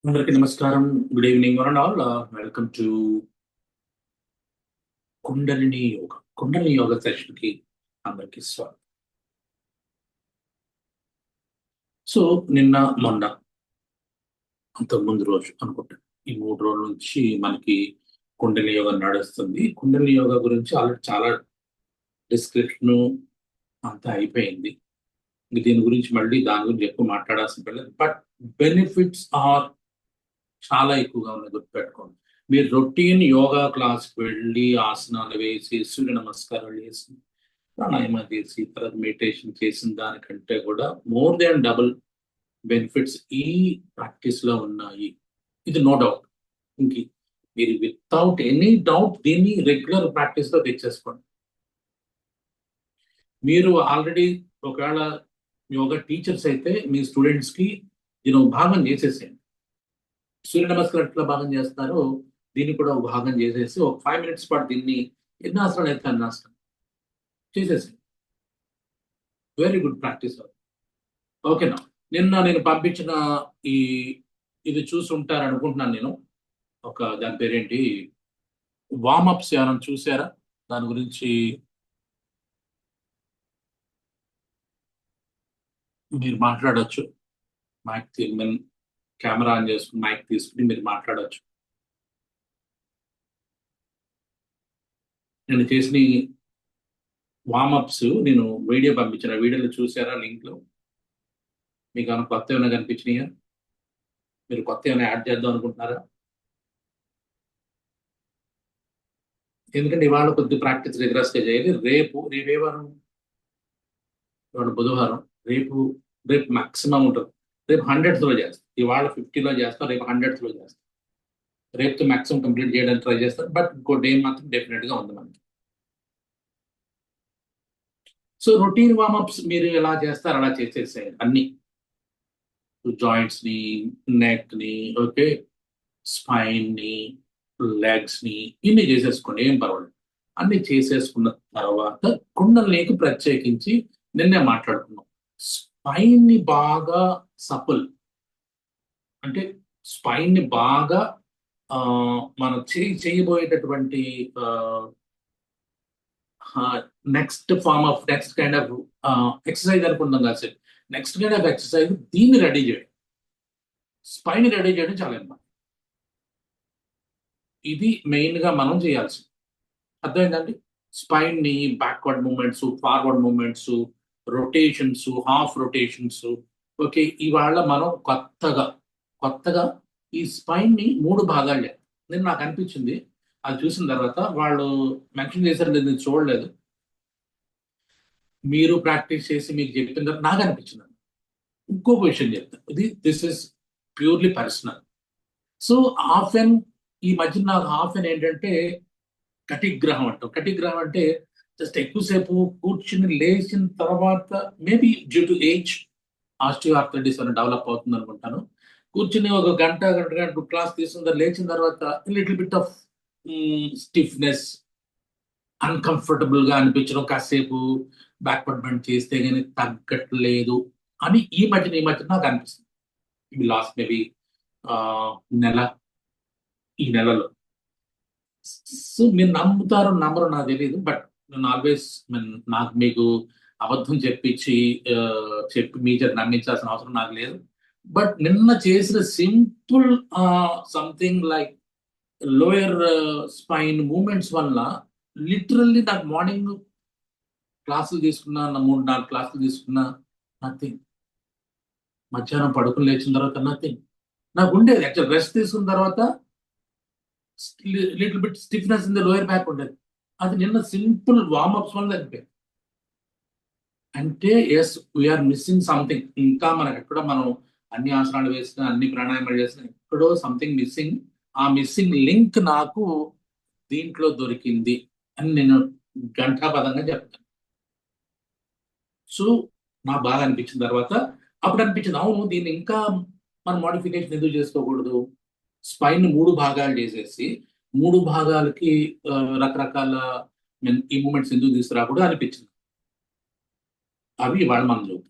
అందరికీ నమస్కారం. Good evening one and all. Welcome to kundalini yoga. Kundalini yoga session కి అందరికీ స్వాగతం. సో నిన్న మొన్న అంతకు ముందు రోజు అనుకుంటా ఈ 3 రోజుల నుంచి మనకి కుండలిని యోగా నడుస్తుంది. కుండలిని యోగా గురించి ఆల్రెడీ చాలా డిస్క్రిప్షన్ అంతా అయిపోయింది. దీని గురించి మళ్ళీ దాని గురించి ఎక్కువ మాట్లాడాల్సిన పని లేదు. బట్ బెనిఫిట్స్ ఆర్ చాలా ఎక్కువగా ఉన్నాయి, గుర్తుపెట్టుకోండి. మీరు రొటీన్ యోగా క్లాస్కి వెళ్ళి ఆసనాలు వేసి సూర్య నమస్కారాలు చేసి ప్రాణాయామం చేసి తర్వాత మెడిటేషన్ చేసిన దానికంటే కూడా మోర్ దాన్ డబుల్ బెనిఫిట్స్ ఈ ప్రాక్టీస్ లో ఉన్నాయి. ఇది నో డౌట్. ఇంక మీరు వితౌట్ ఎనీ డౌట్ దీన్ని రెగ్యులర్ ప్రాక్టీస్ లో తెచ్చేసుకోండి. మీరు ఆల్రెడీ ఒకవేళ యోగా టీచర్స్ అయితే మీ స్టూడెంట్స్ కి భాగం చేసేసేయండి. సూర్య నమస్కారం ఎట్లా భాగం చేస్తారో దీన్ని కూడా ఒక భాగం చేసేసి ఒక 5 minutes పాటు దీన్ని ఎన్ని ఆసనాలు అయితే అన్ని ఆసనాలు చేసేసి వెరీ గుడ్ ప్రాక్టీస్. ఓకేనా? నిన్న నేను పంపించిన ఈ ఇది చూసి ఉంటారు అనుకుంటున్నాను నేను. దాని పేరేంటి, వార్మప్స్ ఏమైనా చూసారా? దాని గురించి మీరు మాట్లాడచ్చు. కెమెరా ఆన్ చేసుకుని మైక్ తీసుకుని మీరు మాట్లాడచ్చు. నేను చేసిన వార్మప్స్ నేను వీడియో పంపించిన వీడియోలో చూసారా? లింక్ లో మీకు ఏమైనా కొత్త ఏమైనా కనిపించినాయా? మీరు కొత్త ఏమైనా యాడ్ చేద్దాం అనుకుంటున్నారా? ఎందుకంటే ఇవాళ కొద్ది ప్రాక్టీస్ రిగ్రెస్ గా చేయాలి. రేపు ఏ వారం? ఇవాళ బుధవారం. రేపు రేపు మాక్సిమం ఉంటుంది. రేపు 100th లో చేస్తాం. ఇవాళ 50లో చేస్తాం, రేపు 100th లో చేస్తాం. రేపుతో మాక్సిమం కంప్లీట్ చేయడానికి ట్రై చేస్తాం. బట్ ఇంకో డే మాత్రం డెఫినెట్ గా ఉంది మనకి. సో రొటీన్ వార్మప్స్ మీరు ఎలా చేస్తారు అలా చేసేసేయండి అన్ని. జాయింట్స్ ని, నెక్ ని, ఓకే, స్పైన్ ని, లెగ్స్ ని ఇన్ని చేసేసుకోండి, ఏం పర్వాలేదు. అన్ని చేసేసుకున్న తర్వాత కుండలినికి ప్రత్యేకించి నిన్నే మాట్లాడుకున్నాం. స్పైన్ ని బాగా సపుల్, అంటే స్పైన్ ని బాగా మనం చేయబోయేటటువంటి నెక్స్ట్ కైండ్ ఆఫ్ ఎక్సర్సైజ్ అనుకుందాం కాదు. నెక్స్ట్ కైండ్ ఆఫ్ ఎక్సర్సైజ్ దీన్ని రెడీ చేయడం, స్పైన్ రెడీ చేయడం చాలా ఇంపార్టెంట్. ఇది మెయిన్ గా మనం చేయాల్సింది. అర్థమైందండి? స్పైన్ ని backward movements, forward movements, rotations, half rotations. Okay, ఇవాళ మనం కొత్తగా ఈ స్పైన్ ని 3 భాగాలు చేయాలి. నేను నాకు అనిపించింది, అది చూసిన తర్వాత వాళ్ళు మెన్షన్ చేశారు, నేను చూడలేదు. మీరు ప్రాక్టీస్ చేసి మీకు చెప్పిన తర్వాత నాకు అనిపించింది. ఇంకో విషయం చెప్తాను, this is purely personal. So often ఈ మధ్య నాకు ఆఫెన్ ఏంటంటే కటిగ్రహం అంటాం. కటిగ్రహం అంటే జస్ట్ ఎక్కువసేపు కూర్చుని లేచిన తర్వాత maybe due to age osteo arthritis అని డెవలప్ అవుతుంది అనుకుంటాను. కూర్చుని ఒక గంట క్లాస్ తీసుకున్న లేచిన తర్వాత little bit of stiffness, uncomfortable గా అనిపించడం, కాసేపు బ్యాక్వర్డ్ బెండ్ చేస్తే కానీ తగ్గట్లేదు అని ఈ మధ్య నాకు అనిపిస్తుంది. ఇవి లాస్ట్ మేబీ నెల, ఈ నెలలో. సో మీరు నమ్ముతారో నమ్మరో నాకు తెలియదు. బట్ నేను ఆల్వేస్ నాకు మీకు అబద్ధం చెప్పి మీ చేత నమ్మించాల్సిన అవసరం నాకు లేదు. బట్ నిన్న చేసిన simple something like lower spine movements వల్ల లిటరల్లీ నాకు మార్నింగ్ క్లాసులు తీసుకున్నా, 3-4 క్లాసులు తీసుకున్నా నథింగ్. మధ్యాహ్నం పడుకుని లేచిన తర్వాత నథింగ్. నాకు ఉండేది యాక్చువల్ రెస్ట్ తీసుకున్న తర్వాత little bit stiffness in the lower back ఉండేది. అది నిన్న సింపుల్ వార్మప్స్ వల్ల తగ్గిపోయింది. అంటే ఎస్, వీఆర్ మిస్సింగ్ సంథింగ్. ఇంకా మనకి ఎక్కడో మనం అన్ని ఆసనాలు వేసినా, అన్ని ప్రాణాయామాలు చేసినా ఎక్కడో సంథింగ్ మిస్సింగ్. ఆ మిస్సింగ్ లింక్ నాకు దీంట్లో దొరికింది అని నేను ఘంటాపదంగా చెప్తాను. సో నాకు బాగా అనిపించిన తర్వాత అప్పుడు అనిపించింది, అవును దీన్ని ఇంకా మనం మోడిఫికేషన్ ఎందుకు చేసుకోకూడదు? స్పైన్ 3 భాగాలు చేసేసి 3 భాగాలకి రకరకాల ఈ మూమెంట్స్ ఎందుకు తీసుకురాకూడదు అనిపించింది. అవి ఇవాళ మనం చూద్దాం.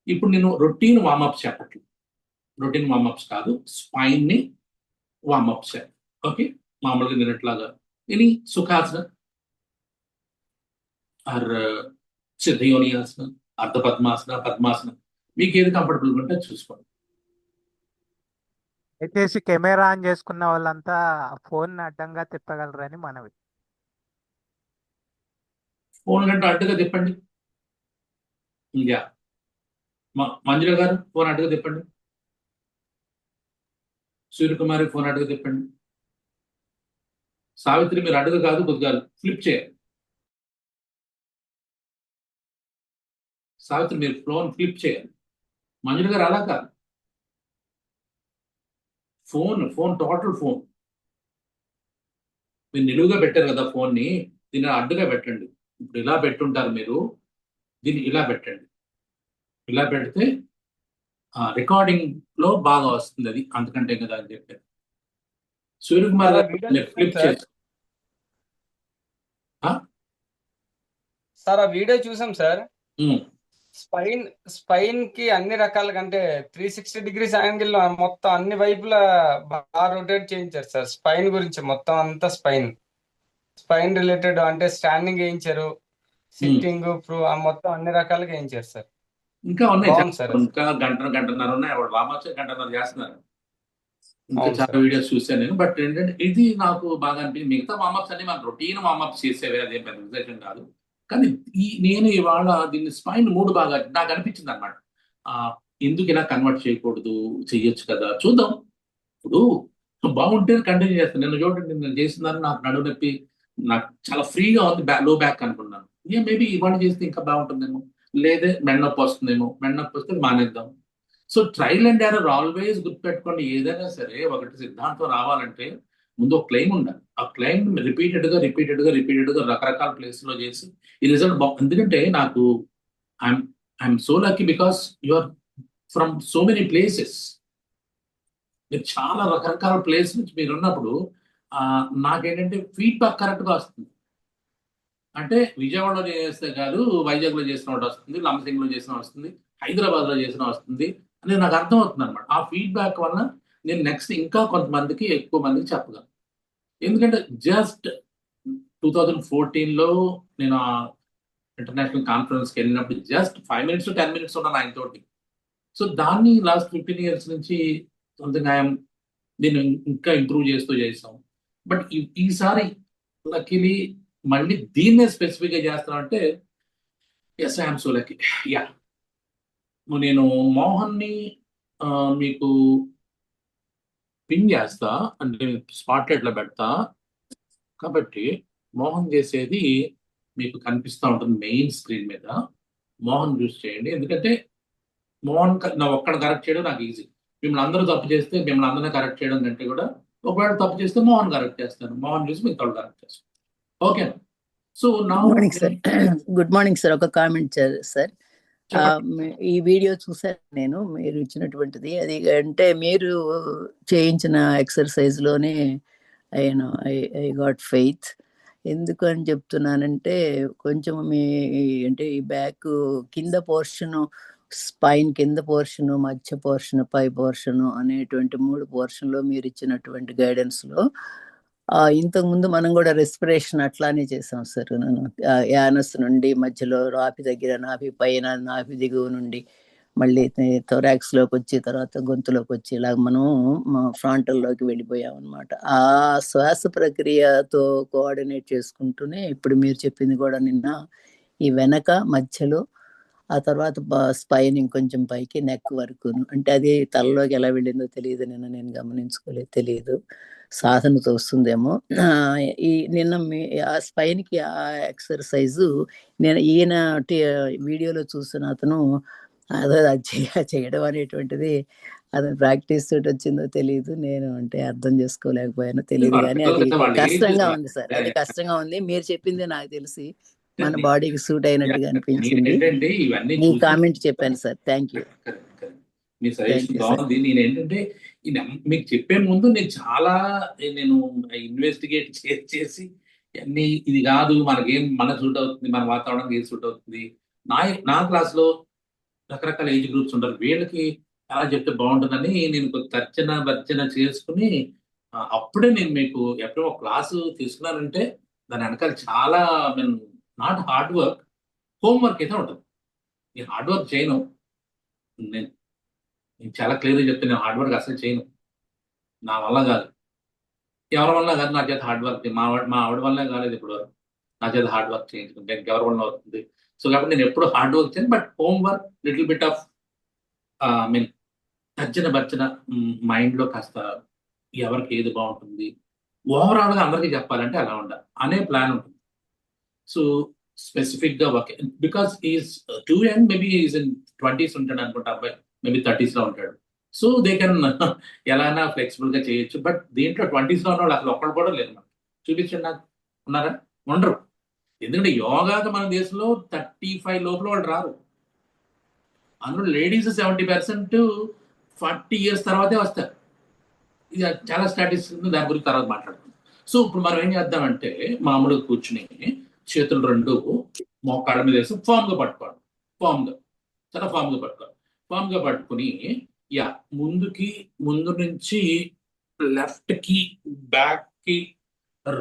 ఇప్పుడు నేను రొటీన్ వార్మప్ చెప్పట్లేదు. రొటీన్ వార్మప్స్ కాదు, స్పైన్ ని వార్మప్ చేయాలి. ఓకే, మామూలుగా నిన్నట్లాగా ఎనీ సుఖాసన ఆర్ సిద్ధయోనియాసన, అర్ధ పద్మాసన, పద్మాసనం, మీకు ఏది కంఫర్టబుల్ ఉంటే చూసుకోండి. దయచేసి కెమెరా ఆన్ చేసుకున్న వాళ్ళంతా ఫోన్ అడ్డంగా తిప్పగలరని మనవి. ఫోన్ గంట అడ్డుగా తిప్పండి. ఇంకా మంజుల గారు ఫోన్ అడ్డుగా తిప్పండి. సూర్యకుమారి ఫోన్ అడ్డుగా తిప్పండి. సావిత్రి మీరు అడ్డుగా కాదు, కొద్దిగా ఫ్లిప్ చేయాలి. సావిత్రి మీరు ఫోన్ ఫ్లిప్ చేయాలి. మంజుల గారు అలా కాదు, ఫోన్ టోటల్ ఫోన్ మీరు నిలువుగా పెట్టారు కదా ఫోన్ని, దీన్ని అడ్డుగా పెట్టండి. ఇప్పుడు ఇలా పెట్టుంటారు మీరు, దీన్ని ఇలా పెట్టండి. ఇలా పెడితే రికార్డింగ్ లో బాగా వస్తుంది, అది అందుకంటే కదా అని చెప్పారు. సూర్యకుమార్ గారు ఫ్లిప్ చేసి సార్ ఆ వీడియో చూసాం సార్. స్పైన్ కి అన్ని రకాలుగా అంటే 360 డిగ్రీస్ యాంగిల్ లో మొత్తం అన్ని వైపులా బాగా రొటేట్ చేయించారు సార్. స్పైన్ గురించి మొత్తం అంతా స్పైన్ రిలేటెడ్ అంటే స్టాండింగ్ వేయించారు, సిట్టింగ్ మొత్తం అన్ని రకాలుగా వేయించారు సార్. ఇంకా ఉన్నాయి బాగుంది సార్. ఇంకా గంటన్నర ఉన్నాయి. రామోత్సవం గంటన్నర చేస్తున్నారు. ఇంకా అవును చాలా సార్. వీడియోస్ చూసాను నేను. బట్ ఏంటంటే ఇది నాకు బాగా అనిపించింది. మిగతా వార్మప్స్ అన్ని మన రొటీన్ వార్మప్స్ చేసేవే, అదేం పెద్ద విశేషం కాదు. కానీ నేను ఇవాళ దీన్ని స్పైన్ మూడు బాగా నాకు అనిపించింది అనమాట. ఎందుకు ఇలా కన్వర్ట్ చేయకూడదు, చెయ్యొచ్చు కదా, చూద్దాం. ఇప్పుడు బాగుంటే కంటిన్యూ చేస్తాను. నిన్న చూడండి, నేను చేస్తున్నాను, నాకు నడుము నొప్పి, నాకు చాలా ఫ్రీగా ఉంది, లో బ్యాక్ అనుకున్నాను. మేబీ ఇవాళ చేస్తే ఇంకా బాగుంటుందేమో, లేదే మెడ నొప్పి వస్తుందేమో, మెడ నొప్పి వస్తే మానేద్దాం. So trial and error always గుర్తుపెట్టుకోండి. ఏదైనా సరే ఒకటి సిద్ధాంతం రావాలంటే ముందు ఒక క్లెయిమ్ ఉండాలి. ఆ క్లెయిమ్ రిపీటెడ్ గా రకరకాల ప్లేస్ లో చేసి ఈ రిజల్ట్ ఎందుకంటే నాకు I'm so lucky because you are from so many places. మీరు చాలా రకరకాల ప్లేస్ నుంచి మీరు ఉన్నప్పుడు నాకేంటంటే ఫీడ్బ్యాక్ కరెక్ట్గా వస్తుంది. అంటే విజయవాడలో చేస్తే కాదు, వైజాగ్లో చేసిన ఒకటి వస్తుంది, లంబసింగిలో చేసిన వస్తుంది, హైదరాబాద్లో చేసిన వస్తుంది అనేది నాకు అర్థం అవుతుంది అనమాట. ఆ ఫీడ్బ్యాక్ వల్ల నేను నెక్స్ట్ ఇంకా కొంతమందికి, ఎక్కువ మందికి చెప్పగలను. ఎందుకంటే జస్ట్ 2014లో నేను ఇంటర్నేషనల్ కాన్ఫరెన్స్కి వెళ్ళినప్పుడు జస్ట్ 5 minutes 10 minutes ఉన్నాను ఆయనతోటి. సో దాన్ని లాస్ట్ 15 years నుంచి సంథింగ్ దీన్ని ఇంకా ఇంప్రూవ్ చేస్తూ చేసాం. బట్ ఈసారి లక్కీలీ మళ్ళీ దీన్నే స్పెసిఫిక్గా చేస్తానంటే yes I'm so lucky. Yeah, నేను మోహన్ని మీకు పిన్ చేస్తా, అంటే స్పాట్లైట్లో పెడతా. కాబట్టి మోహన్ చేసేది మీకు కనిపిస్తూ ఉంటుంది మెయిన్ స్క్రీన్ మీద. మోహన్ యూస్ చేయండి, ఎందుకంటే మోహన్ నా ఒక్కడ కరెక్ట్ చేయడం నాకు ఈజీ. మిమ్మల్ని అందరూ తప్పు చేస్తే మిమ్మల్ని అందరినీ కరెక్ట్ చేయడం కంటే కూడా ఒకవేళ తప్పు చేస్తే మోహన్ కరెక్ట్ చేస్తాను, మోహన్ చూసి మీకు తోడు కరెక్ట్ చేస్తాను. Okay. So good morning sir. ఒక కామెంట్ సార్. ఈ వీడియో చూసాను నేను, మీరు ఇచ్చినటువంటిది. అది అంటే మీరు చేయించిన ఎక్సర్సైజ్ లోనే ఐ గాట్ ఫెయిత్. ఎందుకు అని చెప్తున్నానంటే కొంచెం అంటే ఈ బ్యాక్ కింద పోర్షను, స్పైన్ కింద పోర్షను, మధ్య పోర్షను, పై పోర్షను అనేటువంటి 3 పోర్షన్లో మీరు ఇచ్చినటువంటి గైడెన్స్లో ఇంతకుముందు మనం కూడా రెస్పిరేషన్ అట్లానే చేసాం సార్. యానస్ నుండి మధ్యలో నాభి దగ్గర, నాభి పైన, నాభి దిగువ నుండి మళ్ళీ థొరాక్స్లోకి వచ్చి తర్వాత గొంతులోకి వచ్చి ఇలా మనం ఫ్రాంటల్లోకి వెళ్ళిపోయాం అనమాట. ఆ శ్వాస ప్రక్రియతో కోఆర్డినేట్ చేసుకుంటూనే ఇప్పుడు మీరు చెప్పింది కూడా నిన్న ఈ వెనక మధ్యలో, ఆ తర్వాత స్పైన్ ఇంకొంచెం పైకి, నెక్ వరకు. అంటే అది తలలోకి ఎలా వెళ్ళిందో తెలియదు, నిన్న నేను గమనించుకోలేదు, తెలియదు, సాధనతో వస్తుందేమో. ఈ నిన్న ఆ స్పైన్కి ఆ ఎక్సర్సైజు నేను ఈయన వీడియోలో చూసిన అతను అదే చేయడం అనేటువంటిది అది ప్రాక్టీస్ తోటి వచ్చిందో తెలియదు, నేను అంటే అర్థం చేసుకోలేకపోయానో తెలియదు. కానీ అది కష్టంగా ఉంది సార్, అది కష్టంగా ఉంది. మీరు చెప్పింది నాకు తెలిసి మన బాడీకి సూట్ అయినట్టుగా అనిపించింది. ఈ కామెంట్ చెప్పాను sir. Thank you. Me suggestion బాగుంది. నేను ఏంటంటే మీకు చెప్పే ముందు నేను ఇన్వెస్టిగేట్ చేసి అన్ని ఇది కాదు, మనకేం మన సూట్ అవుతుంది, మన వాతావరణం ఏది సూట్ అవుతుంది. నా క్లాస్లో రకరకాల ఏజ్ గ్రూప్స్ ఉంటారు, వీళ్ళకి అలా చెప్తే బాగుంటుందని నేను కొంచెం తర్జన చేసుకుని అప్పుడే నేను మీకు ఎప్పుడో ఒక క్లాసు తీసుకున్నానంటే దాని వెనకాల చాలా mean not hard work, homework అయితే ఉంటుంది. నేను హార్డ్ వర్క్ చేయను. నేను నేను చాలా క్లియర్గా చెప్తే నేను హార్డ్ వర్క్ అసలు చేయను. నా వల్ల కాదు, ఎవరి వల్ల కాదు. నా చేత హార్డ్ వర్క్ మా ఆవిడ వల్లే కాలేదు ఇప్పుడు వరకు నా చేత హార్డ్ వర్క్ చేయించుకుంటే ఇంకెవరి వల్ల అవుతుంది. సో కాబట్టి నేను ఎప్పుడు హార్డ్ వర్క్ చేయను, but homework little bit of mean భర్చన మైండ్లో కాస్త ఎవరికి ఏది బాగుంటుంది, ఓవరాల్గా అందరికీ చెప్పాలంటే అలా ఉండాలి అనే ప్లాన్ ఉంటుంది. సో స్పెసిఫిక్గా work because is two young, maybe is in 20s ఉంటాడు అనుకుంటా అబ్బాయి, మేబీ 30s లో ఉంటాడు. సో దే కెన్ ఎలానా ఫ్లెక్సిబుల్గా చేయొచ్చు. బట్ దీంట్లో 20s లో ఉన్న వాళ్ళు అసలు ఒక్కడు కూడా లేదు. మనకు చూపించండి, నాకు ఉన్నారా? ఉండరు. ఎందుకంటే యోగాకి మన దేశంలో 35 లోపల వాళ్ళు రారు. అందులో లేడీస్ 70% 40 years తర్వాతే వస్తారు. ఇది చాలా స్టాటిస్టిక్స్ ఉంది, దాని గురించి తర్వాత మాట్లాడుకుందాం. సో ఇప్పుడు మనం ఏం చేద్దామంటే మామూలుగా కూర్చుని చేతులు రెండు మోకాళ్ళ మీద వేసి ఫామ్గా పట్టుకోవాలి. చాలా ఫామ్గా పట్టుకోవాలి. ఫామ్గా పట్టుకుని ముందు నుంచి లెఫ్ట్కి, బ్యాక్కి,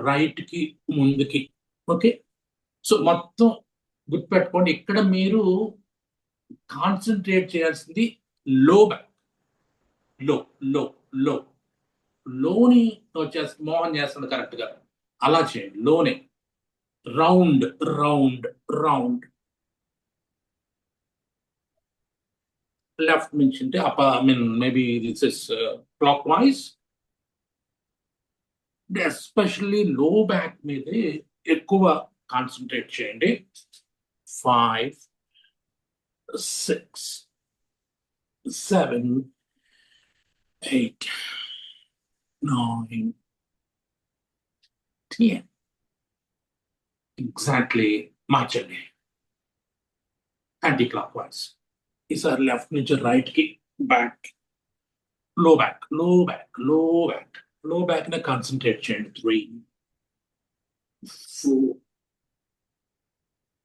రైట్కి, ముందుకి. ఓకే, సో మొత్తం గుర్తుపెట్టుకోండి. ఇక్కడ మీరు కాన్సన్ట్రేట్ చేయాల్సింది లో బ్యాక్, లోని వచ్చేసి మోహన్ చేస్తుంది కరెక్ట్గా. అలా చేయండి. లోనే రౌండ్ లెఫ్ట్ నుంచి అంటే maybe this is clock wise. Especially లో బ్యాక్ మీదే ఎక్కువ కాన్సన్ట్రేట్ చేయండి. 5, 6, 7, 8, 9, 10. ఎగ్జాక్ట్లీ మార్చండి యాంటీ క్లాక్ వైజ్. ఈసారి లెఫ్ట్ నుంచి రైట్ కి, బ్యాక్, లో బ్యాక్ ని కాన్సన్ట్రేట్ చేయండి. 3, 4,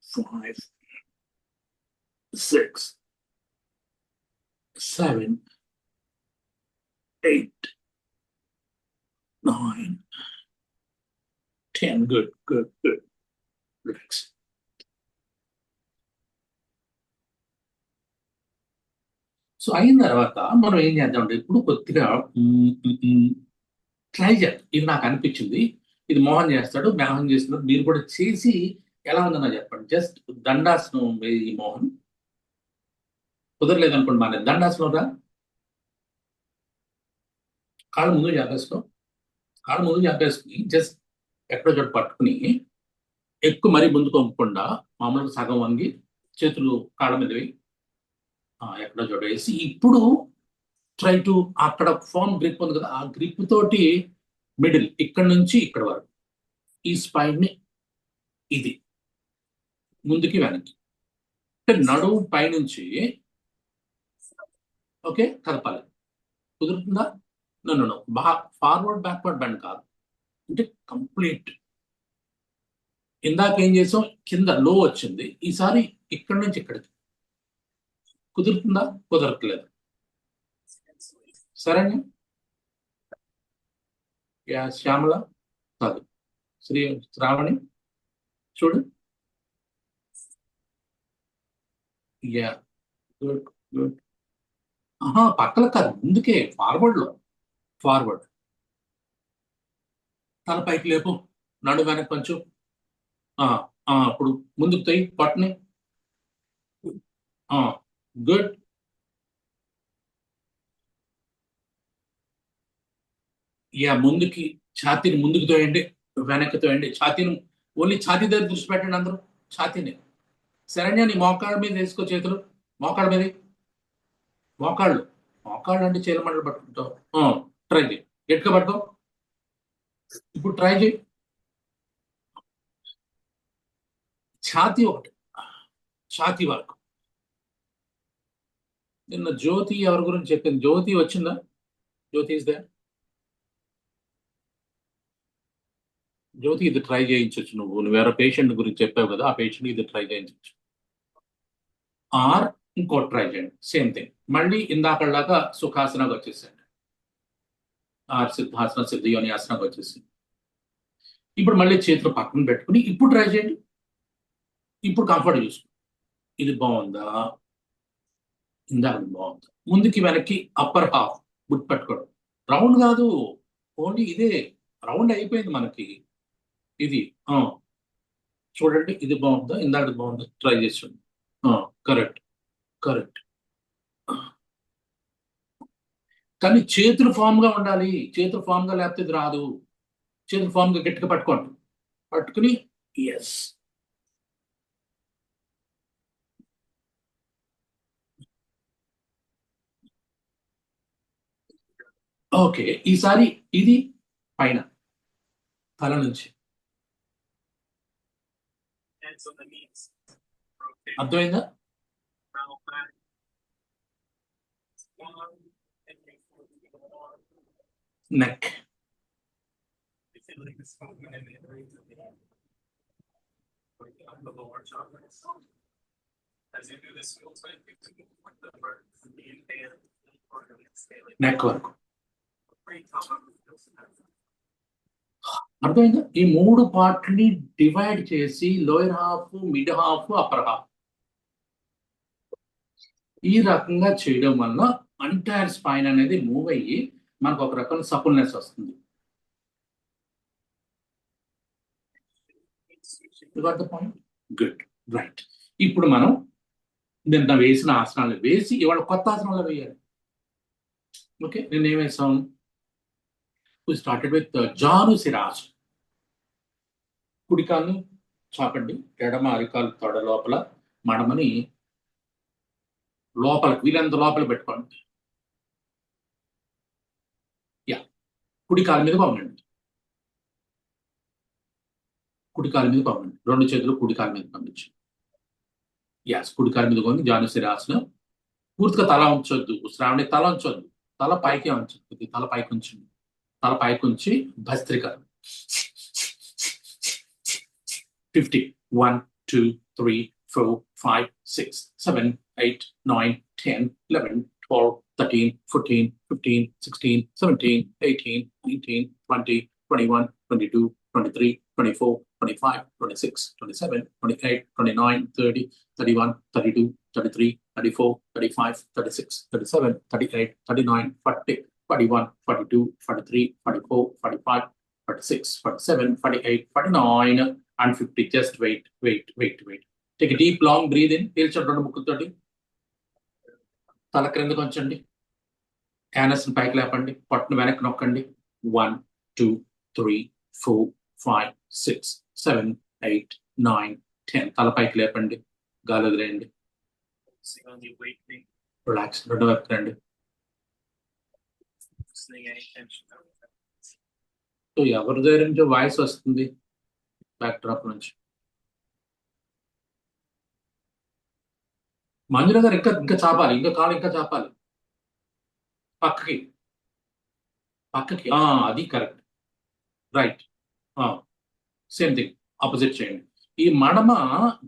5, 6, 7, 8, 9, 10. Good. Relax. సో అయిన తర్వాత మనం ఏం చేద్దామంటే ఇప్పుడు కొద్దిగా ట్రై చేద్దాం. ఇది నాకు అనిపించింది, ఇది మోహన్ చేస్తాడు, మోహన్ చేస్తున్నాడు, మీరు కూడా చేసి ఎలా ఉందన్నా చెప్పండి. జస్ట్ దండాసనం వేయి మోహన్. కుదరలేదు అనుకోండి, మన దండాసనం రా. కాళ్ళు ముందు జాపేసుకుని జస్ట్ ఎక్కడో చోట పట్టుకుని ఎక్కువ మరీ ముందుకు వంగకుండా మామూలుగా సగం వంగి చేతులు కాళ్ళ మీద వేయి, ఎక్కడో చోట వేసి ఇప్పుడు ట్రై టు అక్కడ ఫామ్ గ్రిప్ ఉంది కదా, ఆ గ్రిప్ తోటి మిడిల్ ఇక్కడ నుంచి ఇక్కడ వరకు ఈ స్పైన్ ని ఇది ముందుకి వెనక్కి అంటే నడుము పైనుంచి ఓకే కదపాలి. కుదురుతుందా? నన్ను ఫార్వర్డ్ బ్యాక్వర్డ్ బెండ్ కాదు, అంటే కంప్లీట్. ఇందాక ఏం చేసాం, కింద లో వచ్చింది, ఈసారి ఇక్కడి నుంచి ఇక్కడికి. కుదురుతుందా? కుదరట్లేదు. సరేనా? శ్యామల కాదు, శ్రావణి చూడు. గుడ్. పక్కల కాదు, ముందుకే, ఫార్వర్డ్. తల పైకి లేపు, నడు వెనక్కి కొంచెం. ఇప్పుడు ముందుకు తోయి పట్టుని. గుడ్. ముందుకి ఛాతీని ముందుకు తోయండి, వెనక్కి తోయండి. ఛాతీని ఓన్లీ ఛాతీ దగ్గర దృష్టి పెట్టండి అందరూ, ఛాతీని. శరణ్య నీ మోకాళ్ళ మీద వేసుకో చేతులు, మోకాళ్ళ మీద. మోకాళ్ళు అంటే చేల మండలు పట్టుకుంటావు. ట్రై చేయి, గట్టిగా పట్టుకో. ఇప్పుడు ట్రై చేయి. ఛాతీ ఒకటి, ఛాతీ వరకు. నిన్న జ్యోతి ఎవరి గురించి చెప్పింది? జ్యోతి వచ్చిందా? జ్యోతి ఇస్ దే? జ్యోతి ఇది ట్రై చేయించవచ్చు. నువ్వు వేరే పేషెంట్ గురించి చెప్పావు కదా, ఆ పేషెంట్ ఇది ట్రై చేయించవచ్చు. ఆర్ ఇంకోటి ట్రై చేయండి, సేమ్ థింగ్. మళ్ళీ ఇందాకలాగా సుఖాసనకు వచ్చేసండి, సిద్ధాసన సిద్ధయోని ఆసనకు వచ్చేసింది. ఇప్పుడు మళ్ళీ చేతులు పక్కన పెట్టుకుని ఇప్పుడు ట్రై చేయండి. ఇప్పుడు కంఫర్ట్ చూసుకోండి. ఇది బాగుందా, ఇందాక బాగుందా, ముందుకి వెనక్కి అప్పర్ హాఫ్ గుర్తుపెట్టుకోండి. రౌండ్ కాదు, ఓన్లీ ఇదే రౌండ్ అయిపోయింది మనకి. ఇది చూడండి, ఇది బాగుందా, ఇందాక బాగుందా, ట్రై చేసి చూడండి. Correct correct. కానీ చేతులు ఫామ్ గా ఉండాలి. చేతులు ఫామ్ గా లేకపోతే ఇది రాదు. చేతులు ఫామ్ గా గట్టిగా పట్టుకోండి. పట్టుకుని ఎస్, ఓకే. ఈసారి ఇది పైన తల నుంచి, అర్థమైందా? నెక్, నెక్ వరకు అర్థమైందా? ఈ 3 పార్ట్ని డివైడ్ చేసి lower half, mid half, upper half ఈ రకంగా చేయడం వల్ల ఎంటైర్ స్పైన్ అనేది మూవ్ అయ్యి మనకు ఒక రకం సపుల్నెస్ వస్తుంది. Good, right. ఇప్పుడు మనం నిన్న వేసిన ఆసనాలు వేసి ఇవాళ కొత్త ఆసనాలు వేయాలి. ఓకే, నిన్న ఏం వేసాం? Started with Janu Sirsasana. కుడికాలను చాపండి, ఎడమ అరికాలు తొడ లోపల మడమని లోపలికి వీలంత లోపల పెట్టుకోండి. కుడి కాలు మీద పంపండి, కుడి కాలు మీద పంపండి. 2 చేతులు కుడి కాలు మీద పంపించు. కుడి కాలు మీద కొని జాను సిరాసనం. పూర్తిగా తల ఉంచొద్దు, శ్రావణి తల ఉంచొద్దు, తల పైకే ఉంచండి. తల పైకి ఉంచండి, తల పైకి ఉంచి bhastrika 50. 1 2 3 4 5 6 7 8 9 10 11 12 13 14 15 16 17 18 19 20 21 22 23 24 25 26 27 28 29 30 31 32 33 34 35 36 37 38 39 40 41 42 43 44 45 46 47 48 49 and 50. Just wait. Take a deep long breathe in. పీల్చండి 2 ముక్కులతోటి. తల క్రిందకు ఉంచండి, యానస్ పైకి లేపండి, పొట్టను వెనక్కి నొక్కండి. 1 2 3 4 5 6 7 8 9 10. తల పైకి లేపండి, గాలి వదిలేయండి. రిలాక్స్, 2 వైపు రండి. సో ఎవరి దగ్గర నుంచి వాయిస్ వస్తుంది? బ్యాక్ డ్రాప్ నుంచి. మంజుల గారు ఇంకా చాపాలి, ఇంకా కాలు ఇంకా చాపాలి పక్కకి. అది correct, right. Same thing, opposite చేయండి. ఈ మడమ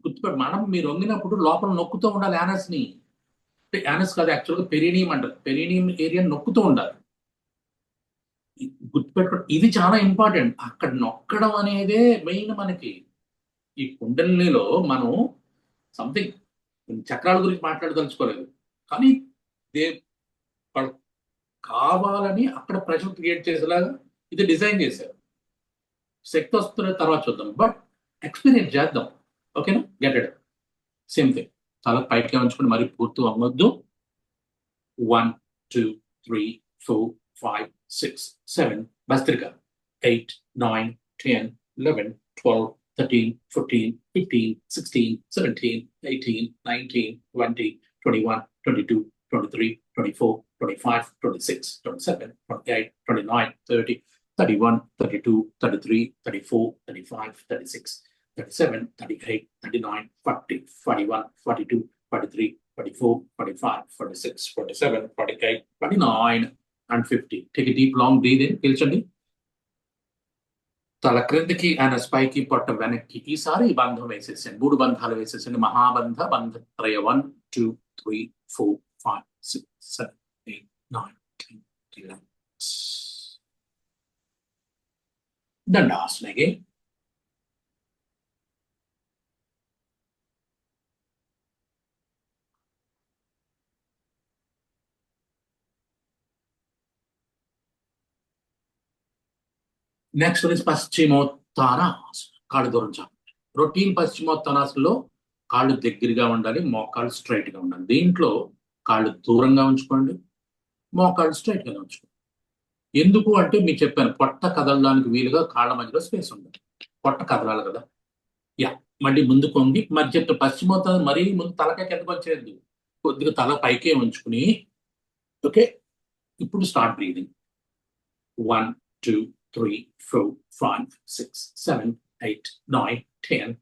గుర్తుపెట్టి, మడమ మీరు వంగినప్పుడు లోపల నొక్కుతూ ఉండాలి. యానస్ని, యానస్ కాదు, యాక్చువల్గా పెరినియం అంటారు. పెరినియం ఏరియా నొక్కుతూ ఉండాలి. గుర్తుపెట్టుకోండి, ఇది చాలా ఇంపార్టెంట్. అక్కడ నొక్కడం అనేదే మెయిన్. మనకి ఈ కుండలినిలో మనం సంథింగ్ చక్రాల గురించి మాట్లాడదలుచుకోలేదు, కానీ కావాలని అక్కడ ప్రెషర్ క్రియేట్ చేసేలాగా ఇది డిజైన్ చేశారు. శక్తి వస్తున్న తర్వాత చూద్దాం, బట్ ఎక్స్పీరియన్స్ చేద్దాం. ఓకేనా? Get it. సేమ్ థింగ్, చాలా పైకి ఉంచుకొని మరి పూర్తి అమ్మొద్దు. 1 2 3 4 5 6 7. Bhastrika 8 9 10 11 12 13 14 15 16 17 18 19 20 21 22 23 24 25 26 27 28 29 30 31 32 33 34 35 36 37 38 39 40 41 42 43 44 45 46 47 48 49 and 50. Take a deep long breathe in. పీల్చండి, తల క్రిందికి యానస్ పైకి, పొట్ట వెనక్కి. ఈసారి బంధం వేసేసండి, 3 బంధాలు వేసేసండి. మహాబంధ, బంధ త్రయ. 1 2 3 4 5 6 7, 8, 9, 10, 11. Dandasana again. Next one is Paschimottanasana. కాళ్ళు దూరం చాపండి. రొటీన్ పశ్చిమోత్తానాసనలో కాళ్ళు దగ్గరగా ఉండాలి, మోకాళ్ళు స్ట్రైట్ గా ఉండాలి. దీంట్లో కాళ్ళు దూరంగా ఉంచుకోండి, మోకాళ్ళు స్ట్రైట్ గా ఉంచుకోండి. ఎందుకు అంటే మీకు చెప్పాను, పొట్ట కదలడానికి వీలుగా కాళ్ళ మధ్యలో స్పేస్ ఉండాలి. పొట్ట కదలాలి కదా. యా, మళ్ళీ ముందు కొంగి మరి చెప్తే పశ్చిమోత్తానం మరీ ముందు తలకాయ కిందకు వచ్చేది, కొద్దిగా తల పైకే ఉంచుకుని. ఓకే, ఇప్పుడు స్టార్ట్ బ్రీదింగ్. 1, 2, 3, 4, 5, 6, 7, 8, 9, 10.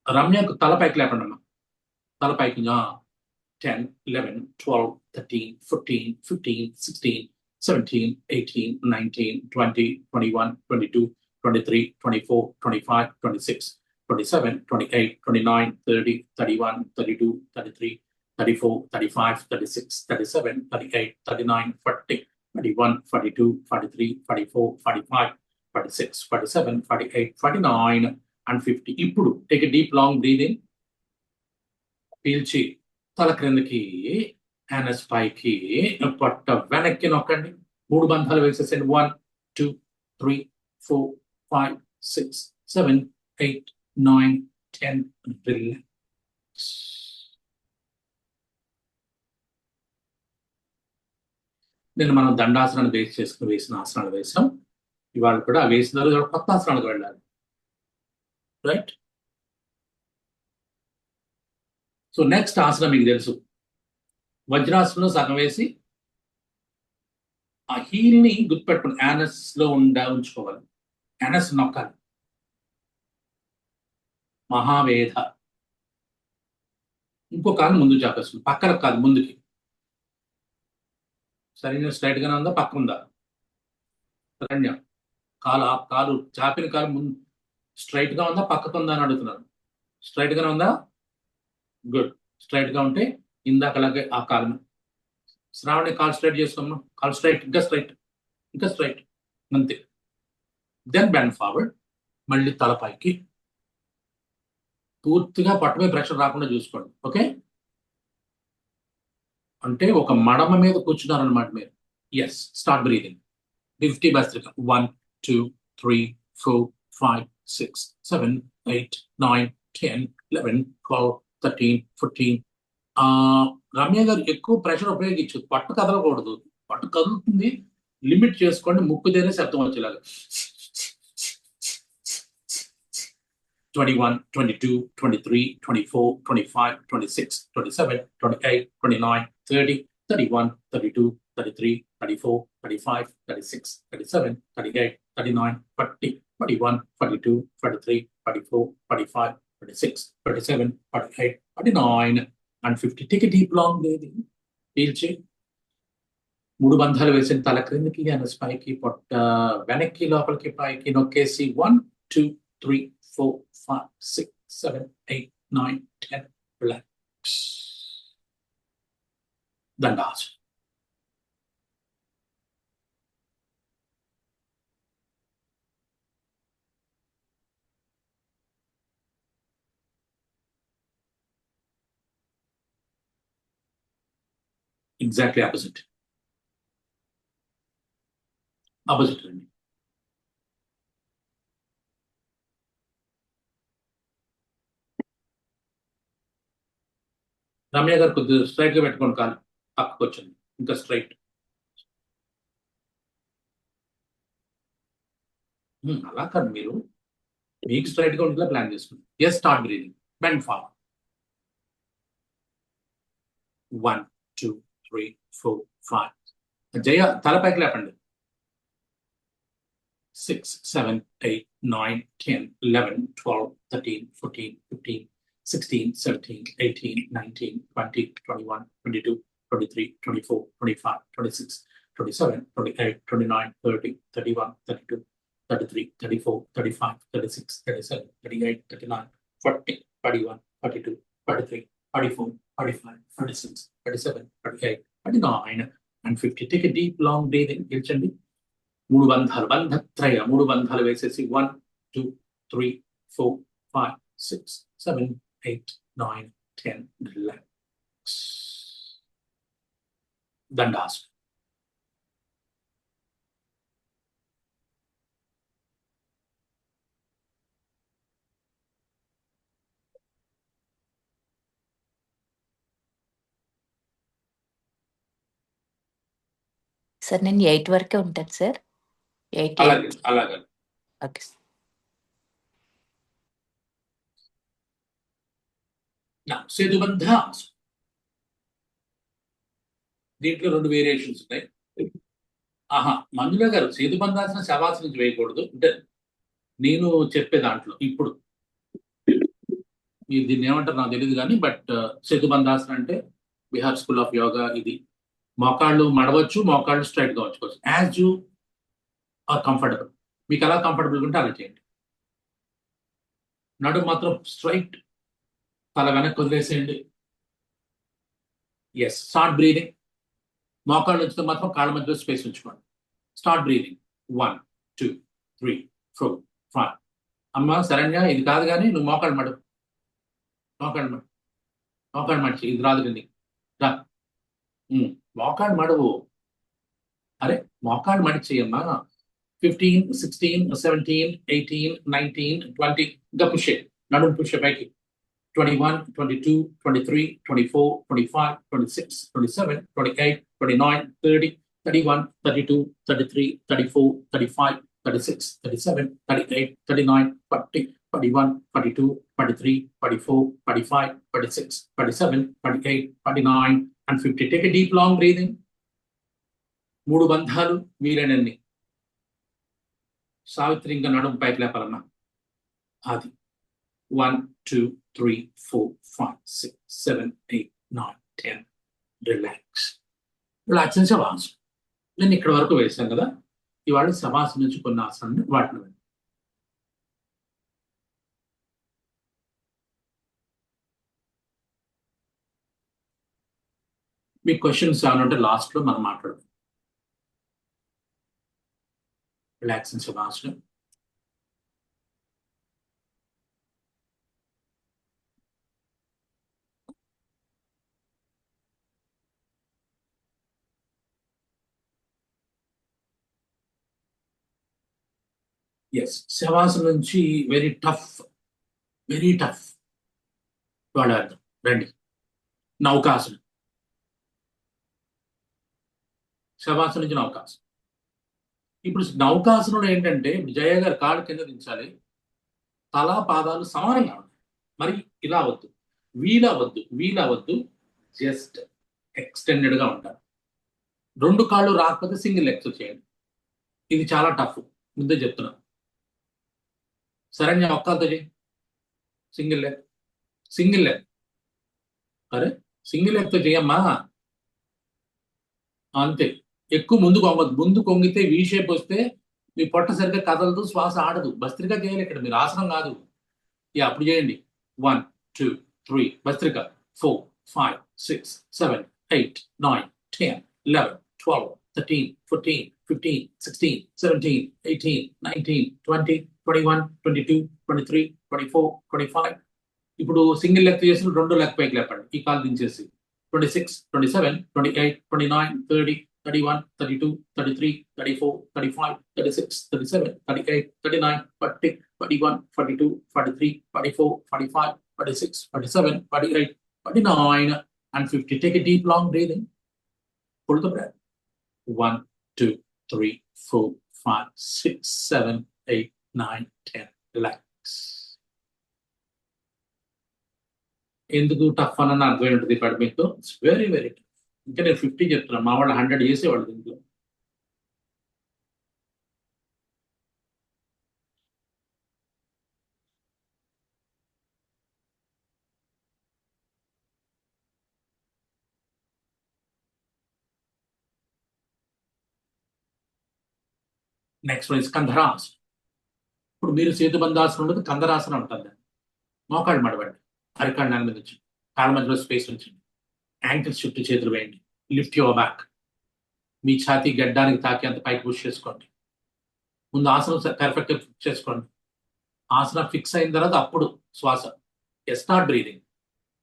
రమ్యకు తల పైకి లేకుండా అమ్మా, తల పైకి. 10, 11, 12, 13, 14, 15, 16, 17, 18, 19, 20, 21, 22, 23, 24, 25, 26, 27, 28, 29, 30, 31, 32, 33, 34, 35, 36, 37, 38, 39, 40, 41, 42, 43, 44, 45, 46, 47, 48, 49 and 50. ఇప్పుడు take a deep long breathing. పీల్చి తల క్రిందకి, యానస్ పైకి, పొట్ట వెనక్కి నొక్కండి. 3 బంధాలు వేసేసండి. 1, 2, 3, 4, 5, 6, 7, 8, 9, 10. రిలాక్స్. నేను మనం దండాసనాన్ని బేస్ చేసుకుని వేసిన ఆసనాలు వేసాం. ఇవాళ కూడా వేసిన తర్వాత కొత్త ఆసనాలకు వెళ్ళాలి. రైట్. సో నెక్స్ట్ ఆసనం మీకు తెలుసు, వజ్రాసనంలో సగం వేసి ఆ హీల్ ని గుర్తుపెట్టుకుని యానస్ లో ఉంచుకోవాలి. యానస్ నొక్కాలి. మహావేద. ఇంకో కాలు ముందు చాపేస్తుంది, పక్కన కాదు ముందుకి. సరైన స్ట్రైట్ గానే ఉందా, పక్క ఉందా? శరణ్య, కాలు చాపిన కాలు ముందు స్ట్రైట్ గా ఉందా, పక్కకు ఉందా అని అడుగుతున్నాను. స్ట్రైట్ గానే ఉందా? గుడ్. స్ట్రైట్ గా ఉంటే ఇందాకలాగే ఆ కాలు. శ్రావణి కాలు స్ట్రైట్ చేసుకోమ్మా. కాలు స్ట్రైట్, ఇంకా స్ట్రైట్, ఇంకా స్ట్రైట్, అంతే. Then bend forward. మళ్ళీ తలపైకి. పూర్తిగా పట్టుపై ప్రెషర్ రాకుండా చూసుకోండి. ఓకే, అంటే ఒక మడమ మీద కూర్చున్నారనమాట మీరు. Yes, start breathing. 50 bhastrika. 1, 2, 3, 4, 5, 6, 7, 8, 9, 10, 11, 12, 13, 14. Ramya గారు ఎక్కువ ప్రెషర్ ఉపయోగించు, పట్టు కదలకూడదు. పట్టు కదులుతుంది, లిమిట్ చేసుకోండి. ముక్కుదేనే శబ్దం వచ్చేలాగా. 21, 22, 23, 24, 25, 26, 27, 28, 29, 30, 31, 32, 33, 34, 35, 36, 37, 38, 39, 40, 41, 42, 43, 44, 45, 46, 47, 48, 49 and 50. Take a deep long breathing. పీల్చి 3 బంధాలు వేసిన తల క్రిందికి, యానస్ పైకి, పొట్ట వెనక్కి, లోపలికి, పైకి నొక్కేసి 1, 2, 3, 4, 5, 6, 7, 8, 9, 10. Relax. Dandasana. Exactly opposite. Opposite రండి. రమ్య గారు కొద్దిగా స్ట్రైట్ గా పెట్టుకోండి, కాలు పక్కకు వచ్చింది, ఇంకా స్ట్రైట్. అలా కాదు, మీరు మీకు స్ట్రైట్ గా ఉండేలా ప్లాన్ చేసుకోండి. Yes, start breathing. Bend forward. 1, 2, 3, 4, 5. జయ తల పైకి లేపండి. 6, 7, 8, 9, 10, 11, 12, 13, 14, 15, 16, 17, 18, 19, 20, 21, 22, 23, 24, 25, 26, 27, 28, 29, 30, 31, 32, 33, 34, 35, 36, 37, 38, 39, 40, 41, 42, 43, 44, 45, 46, 47, 48, 49 and 50. Take a deep, long breathing. పీల్చండి. 3 బంధాలు, బంధత్రయ, 3 బంధాలు వేసేసి 1, 2, 3, 4, 5, 6, 7, 8, 9, 10. Relax. దండాసనం. సార్ నేను 8 వరకే ఉంటాను సార్. 8 అలాగే. Okay sir. సేతుబంధాసనం. దీంట్లో 2 వేరియేషన్స్ ఉన్నాయి. మంజుల గారు, సేతుబంధాసనం శవాసనం నుంచి వేయకూడదు అంటే నేను చెప్పే దాంట్లో ఇప్పుడు మీరు దీన్ని ఏమంటారు నాకు తెలియదు కానీ, బట్ సేతుబంధాసనం అంటే బిహార్ స్కూల్ ఆఫ్ యోగా. ఇది మోకాళ్ళు మడవచ్చు, మోకాళ్ళు స్ట్రైట్ గా ఉంచుకోవచ్చు. యాజ్ యూ ఆర్ కంఫర్టబుల్, మీకు ఎలా కంఫర్టబుల్ ఉంటే అలా చేయండి. నడుము మాత్రం స్ట్రైట్, తల వెనక్కి వదిలేసేయండి. Yes, start breathing. మోకాళ్ళు ఉంచితే మాత్రం కాళ్ళ మధ్యలో స్పేస్ ఉంచుకోండి. Start breathing. 1, 2, 3, 4, 5. అమ్మ శరణ్య, ఇది కాదు కానీ నువ్వు మోకాళ్ళు మడు, మోకాళ్ళు మడిచి, ఇది రాదు కింది రా. మోకాళ్ళు మడువు. అరే మోకాళ్ళు మడిచేయమ్మా. 15, 16, 17, 18, 19, 20. ఇంకా పుష్, నడుము పుష్ పైకి. 21, 22, 23, 24, 25, 26, 27, 28, 29, 30, 31, 32, 33, 34, 35, 36, 37, 38, 39, 40, 41, 42, 43, 44, 45, 46, 47, 48, 49 and 50. Take a deep, long breathing. 3 బంధాలు వీలైనన్ని. సావిత్రి ఇంకా నడుము పైకి లేపాలన్నా. అది 1, 2, 3, 4, 5, 6, 7, 8, 9, 10. రిలాక్స్. రిలాక్స్ శవాసనం. నేను ఇక్కడ వరకు వేసాను కదా. ఇవాళ శవాసనం నుంచి కొన్ని ఆసనాన్ని వాటిని మీ క్వశ్చన్స్ ఏమంటే లాస్ట్ లో మనం మాట్లాడదాం. రిలాక్స్ శవాసనం. ఎస్, శవాసనం నుంచి వెరీ టఫ్ వాడార్థం. రండి, నౌకాసనం. శవాసనం నుంచి నౌకాసనం. ఇప్పుడు నౌకాసనంలో ఏంటంటే, జయ గారు కాళ్ళు కింద దించాలి, తల పాదాలు సమానంగా ఉంటాయి. మరి ఇలా వద్దు, వీలా వద్దు, జస్ట్ ఎక్స్టెండెడ్ గా ఉంటారు. 2 కాళ్ళు రాకపోతే సింగిల్ లెగ్స్ చేయండి. ఇది చాలా టఫ్, ముందే చెప్తున్నా. శరణ్య ఒక్కలతో చేయి. Single leg. అరే సింగిల్ లెగ్తో చేయమ్మా. అంతే. ఎక్కువ ముందు కొంగితే వీ షేప్ వస్తే మీ పొట్ట సరిగ్గా కదలదు, శ్వాస ఆడదు. భస్త్రిక చేయాలి ఇక్కడ, మీరు ఆసనం కాదు. అప్పుడు చేయండి. 1, 2, 3 భస్త్రిక. 4, 5, 6, 7, 8, 9, 10, 11, 12, 13, 14, 15, 16, 17, 18, 19, 20, 21, 22, 23, 24, 25. ఇప్పుడు సింగిల్ లెగ్ చేసి 2 లెగ్ పైకి లేపండి, ఈ కాలు దించేసి. 26, 27, 28, 29, 30, 31, 32, 33, 34, 35, 36, 37, 38, 39, 40, 41, 42, 43, 44, 45, 46, 47, 48, 49 and 50. Take a deep, long breathing. Hold the breath. 1, 2, 3, 4, 5, 6, 7, 8, 9, 10. Relax. ఎందుకు టఫ్ అని అర్థమై ఉంటుంది ఇప్పుడు మీకు. It's very tough. ఇంకా నేను 50 చెప్తున్నా, మా వాళ్ళు 100 చేసేవాళ్ళు దీంట్లో. Next one Kandharasana. ఇప్పుడు మీరు సేతుబంధాసనం ఉండదు, కంధరాసనం ఉంటుంది. మోకాళ్ళు మడవండి, అరికాళ్ళు నేల మీద ఉంచండి, కాళ్ళ మధ్యలో స్పేస్ ఉంచండి, యాంకిల్స్ చుట్టూ చేతులు వేయండి. Lift your back. మీ ఛాతీ గడ్డానికి తాకి అంత పైకి పుష్ చేసుకోండి. ముందు ఆసనం పర్ఫెక్ట్గా ఫిక్స్ చేసుకోండి. ఆసనం ఫిక్స్ అయిన తర్వాత అప్పుడు శ్వాస. Start breathing.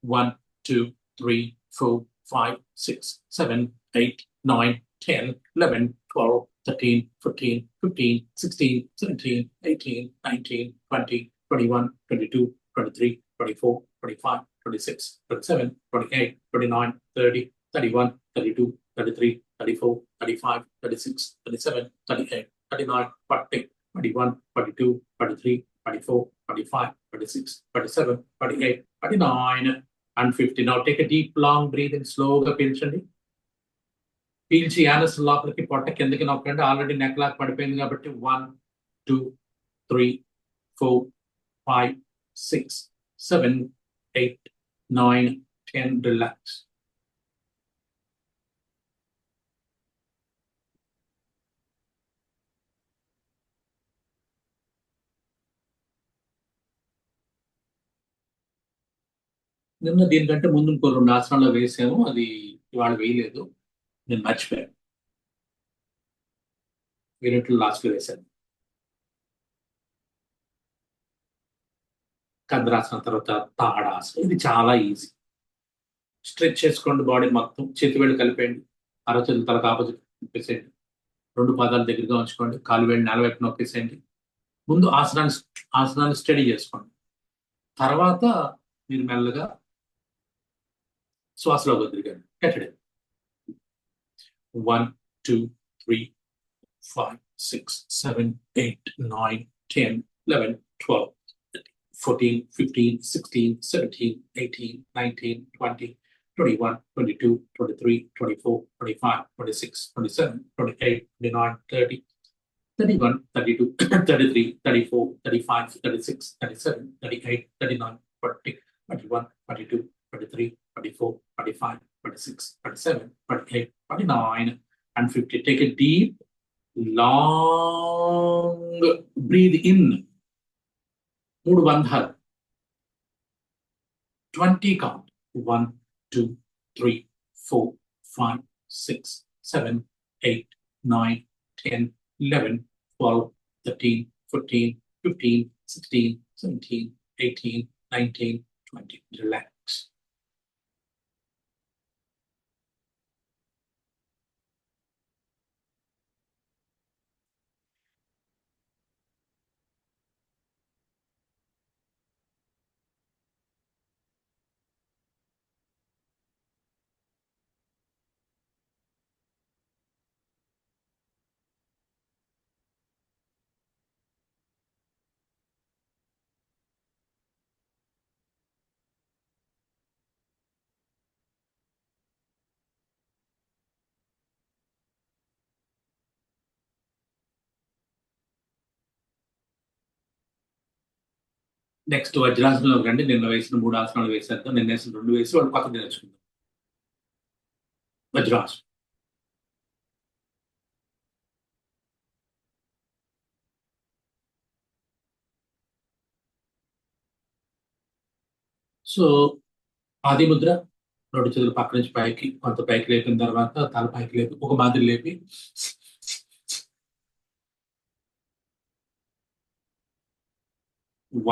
1 2 3 4 5 6 7 8 9 10 11 12 13 14 15 16 17 18 19 20 21 22 23 24 25 26 27 28 29 30 31 32 33 34 35 36 37 38 39 40 41 42 43 34 35 36 37 38 39 and 50. Now take a deep long breath and slowగా పీల్చండి. పీల్చి యానస్ లోపలికి పొట్ట కిందకి నొక్కండి. ఆల్రెడీ నెక్ లాక్ పడిపోయింది కాబట్టి 1 2 3 4 5 6 7 8 9 10. రిలాక్స్. నిన్న దీనికంటే ముందు ఇంకో 2 ఆసనాలు వేసాము. అది ఇవాళ వేయలేదు, నేను మర్చిపోయాను. వేరేట్లు లాస్ట్లో వేశాను. కంద్రాసనం తర్వాత తాడాసనం. ఇది చాలా ఈజీ. స్ట్రెచ్ చేసుకోండి బాడీ మొత్తం. చేతి వేళ్ళు కలిపేయండి. అరచేతులు తలకు ఆపోజిట్ తిప్పేసేయండి. 2 పాదాలు దగ్గరగా ఉంచుకోండి. కాలు వేళ్ళు నేల వైపు నొక్కేసేయండి. ముందు ఆసనాన్ని స్టడీ చేసుకోండి. తర్వాత మీరు మెల్లగా శ్వాసలో వదిలిగండి. కట్టండి. 1 2 3 5 6 7 8 9 10 11 12 14 15 16 17 18 19 20 21 22 23 24 25 26 27 28 29 30 31 32 33 34 35 36 37 38 39 40 41 42 23 24 25 26 27 28 29 and 50. Take a deep long breathe in. 3 బంధాలు. 20 count. 1 2 3 4 5 6 7 8 9 10 11 12 13 14 15 16 17 18 19 20. Relax. నెక్స్ట్ వజ్రాసనంలో రండి. నిన్న వేసిన 3 ఆసనాలు వేసేద్దాం. నిన్న వేసిన 2 వేసి వాళ్ళు పక్కన నేర్చుకుందాం. వజ్రాసనం. సో ఆది ముద్ర. 2 చేతులు పక్క నుంచి పైకి, కొంత పైకి లేపిన తర్వాత తల పైకి లేపి ఒక మాదిరి లేపి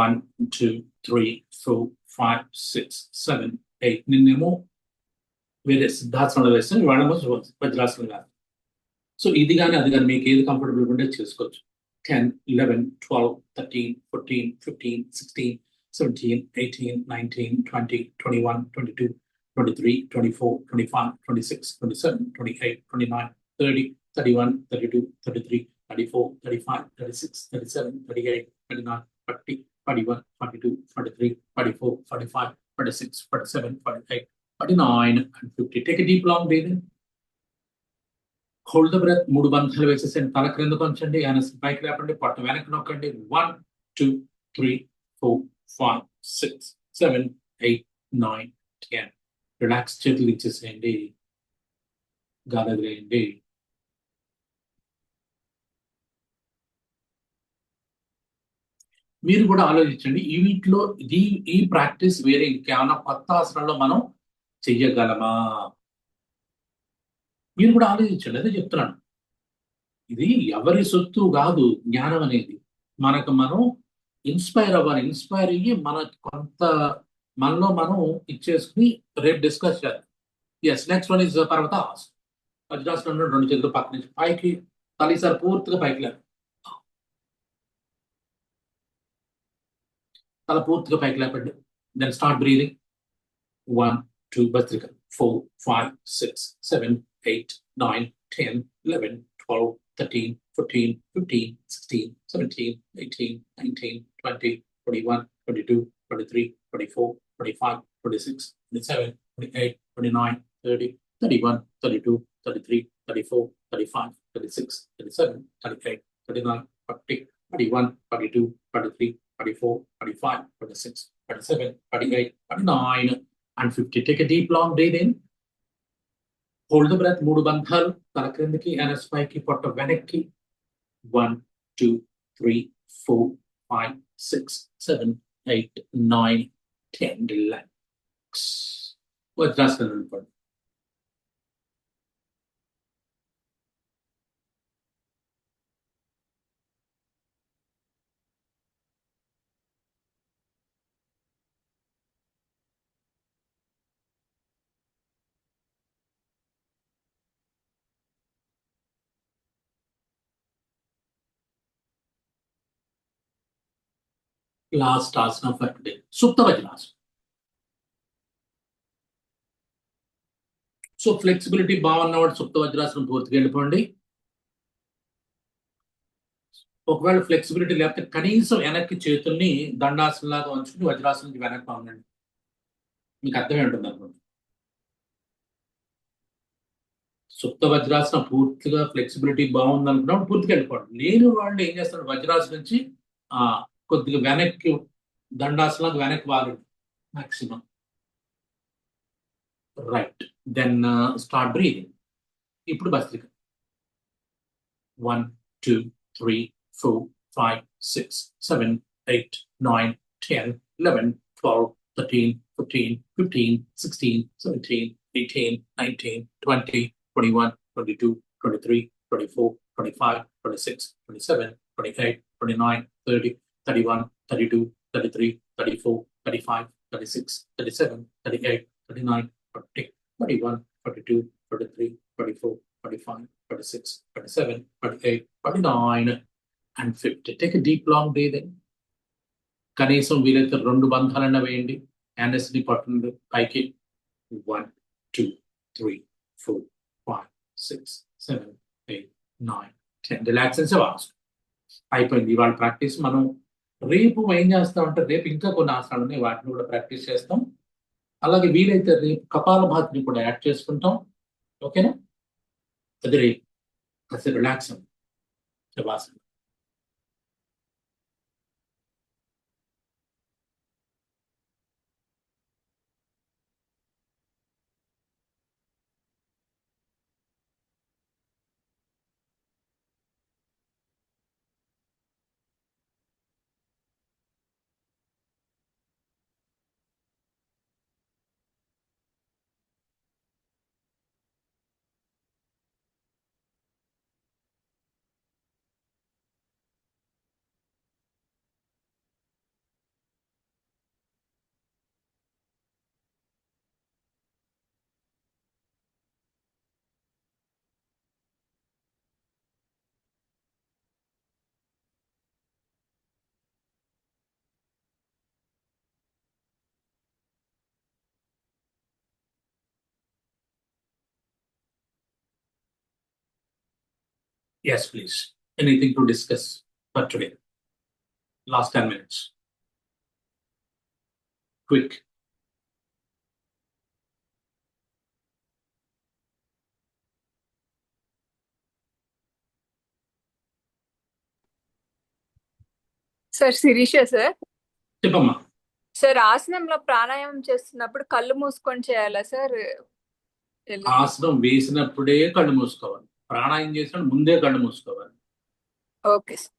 1 2 3 4 5 6 7 8. నిన్నేమో వేరే సిద్ధాసనంలో వేస్తాను, ఇవాళేమో వజ్రాసనం కాదు. సో ఇది కానీ అది కానీ మీకు ఏది కంఫర్టబుల్ ఉంటే చేసుకోవచ్చు. 10 11 12 13 14 15 16 17 18 19 20 21 22 23 24 25 26 27 28 29 30 31 32 33 34 35 36 37 38 39 40 41 42 43 44 45 46 47 48 49 and 50. Take a deep long breath in. Hold the breath. 3 బంధాలు వేసేసండి. తల క్రిందకు ఉంచండి. పైకి లేపండి. పొట్ట వెనక్కి నొక్కండి. 1 2 3 4 5 6 7 8 9 10. రిలాక్స్. చేతులు ఇచ్చేసేయండి. గాలి వదిలేయండి. మీరు కూడా ఆలోచించండి. ఈ వీటిలో ఈ ప్రాక్టీస్ వేరే ఇంకేమైనా కొత్త ఆసనాల్లో మనం చెయ్యగలమా? మీరు కూడా ఆలోచించండి, అదే చెప్తున్నాను. ఇది ఎవరి సొత్తు కాదు జ్ఞానం అనేది. మనకు మనం ఇన్స్పైర్ అవ్వాలి. ఇన్స్పైర్ అయ్యి మనకు కొంత మనలో మనం ఇచ్చేసుకుని రేపు డిస్కస్ చేద్దాం. Yes, next one is Parvatas. Vajrasana 2 చేతులు పక్క నుంచి పైకి, తలీసారి పూర్తిగా పైకి లేదు, తల పూర్తిగా పైకి లేపండి. Then start breathing. 1 2 bhastrika, 4 5 6 7 8 9 10 11 12 13 14 15 16 17 18 19 20 21 22 23 24 25 26 27 28 29 30 31 32 33 34 35 36 37 38 39 40 41 42 43 44 45 46 47 48 49 and 50. Take a deep long breath in. Hold the breath. 3 బంధాలు, తల క్రిందికి, NS పైకి, పొట్ట వెనక్కి. 1 2 3 4 5 6 7 8 9 10. Relax. వజ్రాసనం అనుకోండి. లాస్ట్ ఆసనం ఫర్ టుడే, సుప్త వజ్రాసనం. సో ఫ్లెక్సిబిలిటీ బాగున్నవాడు సుప్త వజ్రాసనం పూర్తిగా వెళ్ళిపోండి. ఒకవేళ ఫ్లెక్సిబిలిటీ లేకపోతే కనీసం వెనక్కి చేతుల్ని దండాసనం లాగా ఉంచుకుని వజ్రాసనంకి వెనక్కి పంపండి. మీకు అర్థమే ఉంటుంది అనుకోండి. సుప్త వజ్రాసనం పూర్తిగా ఫ్లెక్సిబిలిటీ బాగుంది అనుకున్నప్పుడు పూర్తిగా వెళ్ళిపోండి. లేని వాళ్ళు ఏం చేస్తారు, వజ్రాసనం నుంచి కొద్దిగా వెనక్కి దండాసనాలకు వెనక్కి వాలండి maximum. Right, then start breathing. ఇప్పుడు Bhastrika. 1 2 3 4 5 6 7 8 9 10 11 12 13 14 15 16 17 18 19 20 21 22 23 24 25 26 27 28 29 30 31 32 33 34 35 36 37 38 39 40 41 42 43 44 45 46 47 48 49 and 50. Take a deep long breath in. కనీసం వీలైతే 2 బంధాలన్నా వేయండి. NSD పట్టుకుంది పైకి. 1 2 3 4 5 6 7 8 9 10. Relax and waste. అయిపోయింది ఇవాళ ప్రాక్టీస్. మనం రేపు ఏం చేస్తామంటే, రేపు ఇంకా కొన్ని ఆసనాలు ఉన్నాయి, వాటిని కూడా ప్రాక్టీస్ చేస్తాం. అలాగే వీలైతే రేపు కపాలభాతిని కూడా యాడ్ చేసుకుంటాం. ఓకేనా? అది రేపు కాస్త రిలాక్స్ అండి శవాసనం. Yes, please. Anything to discuss for today? Last 10 minutes. Quick. Sir Sirisha sir. చెప్పమ్మా. సార్ ఆసనంలో ప్రాణాయామం చేస్తున్నప్పుడు కళ్ళు మూసుకొని చేయాలా సార్? ఆసనం వేసినప్పుడే కళ్ళు మూసుకోవాలి. ప్రాణాయామం చేసినప్పుడు ముందే కళ్ళు మూసుకోవాలి. Okay sir.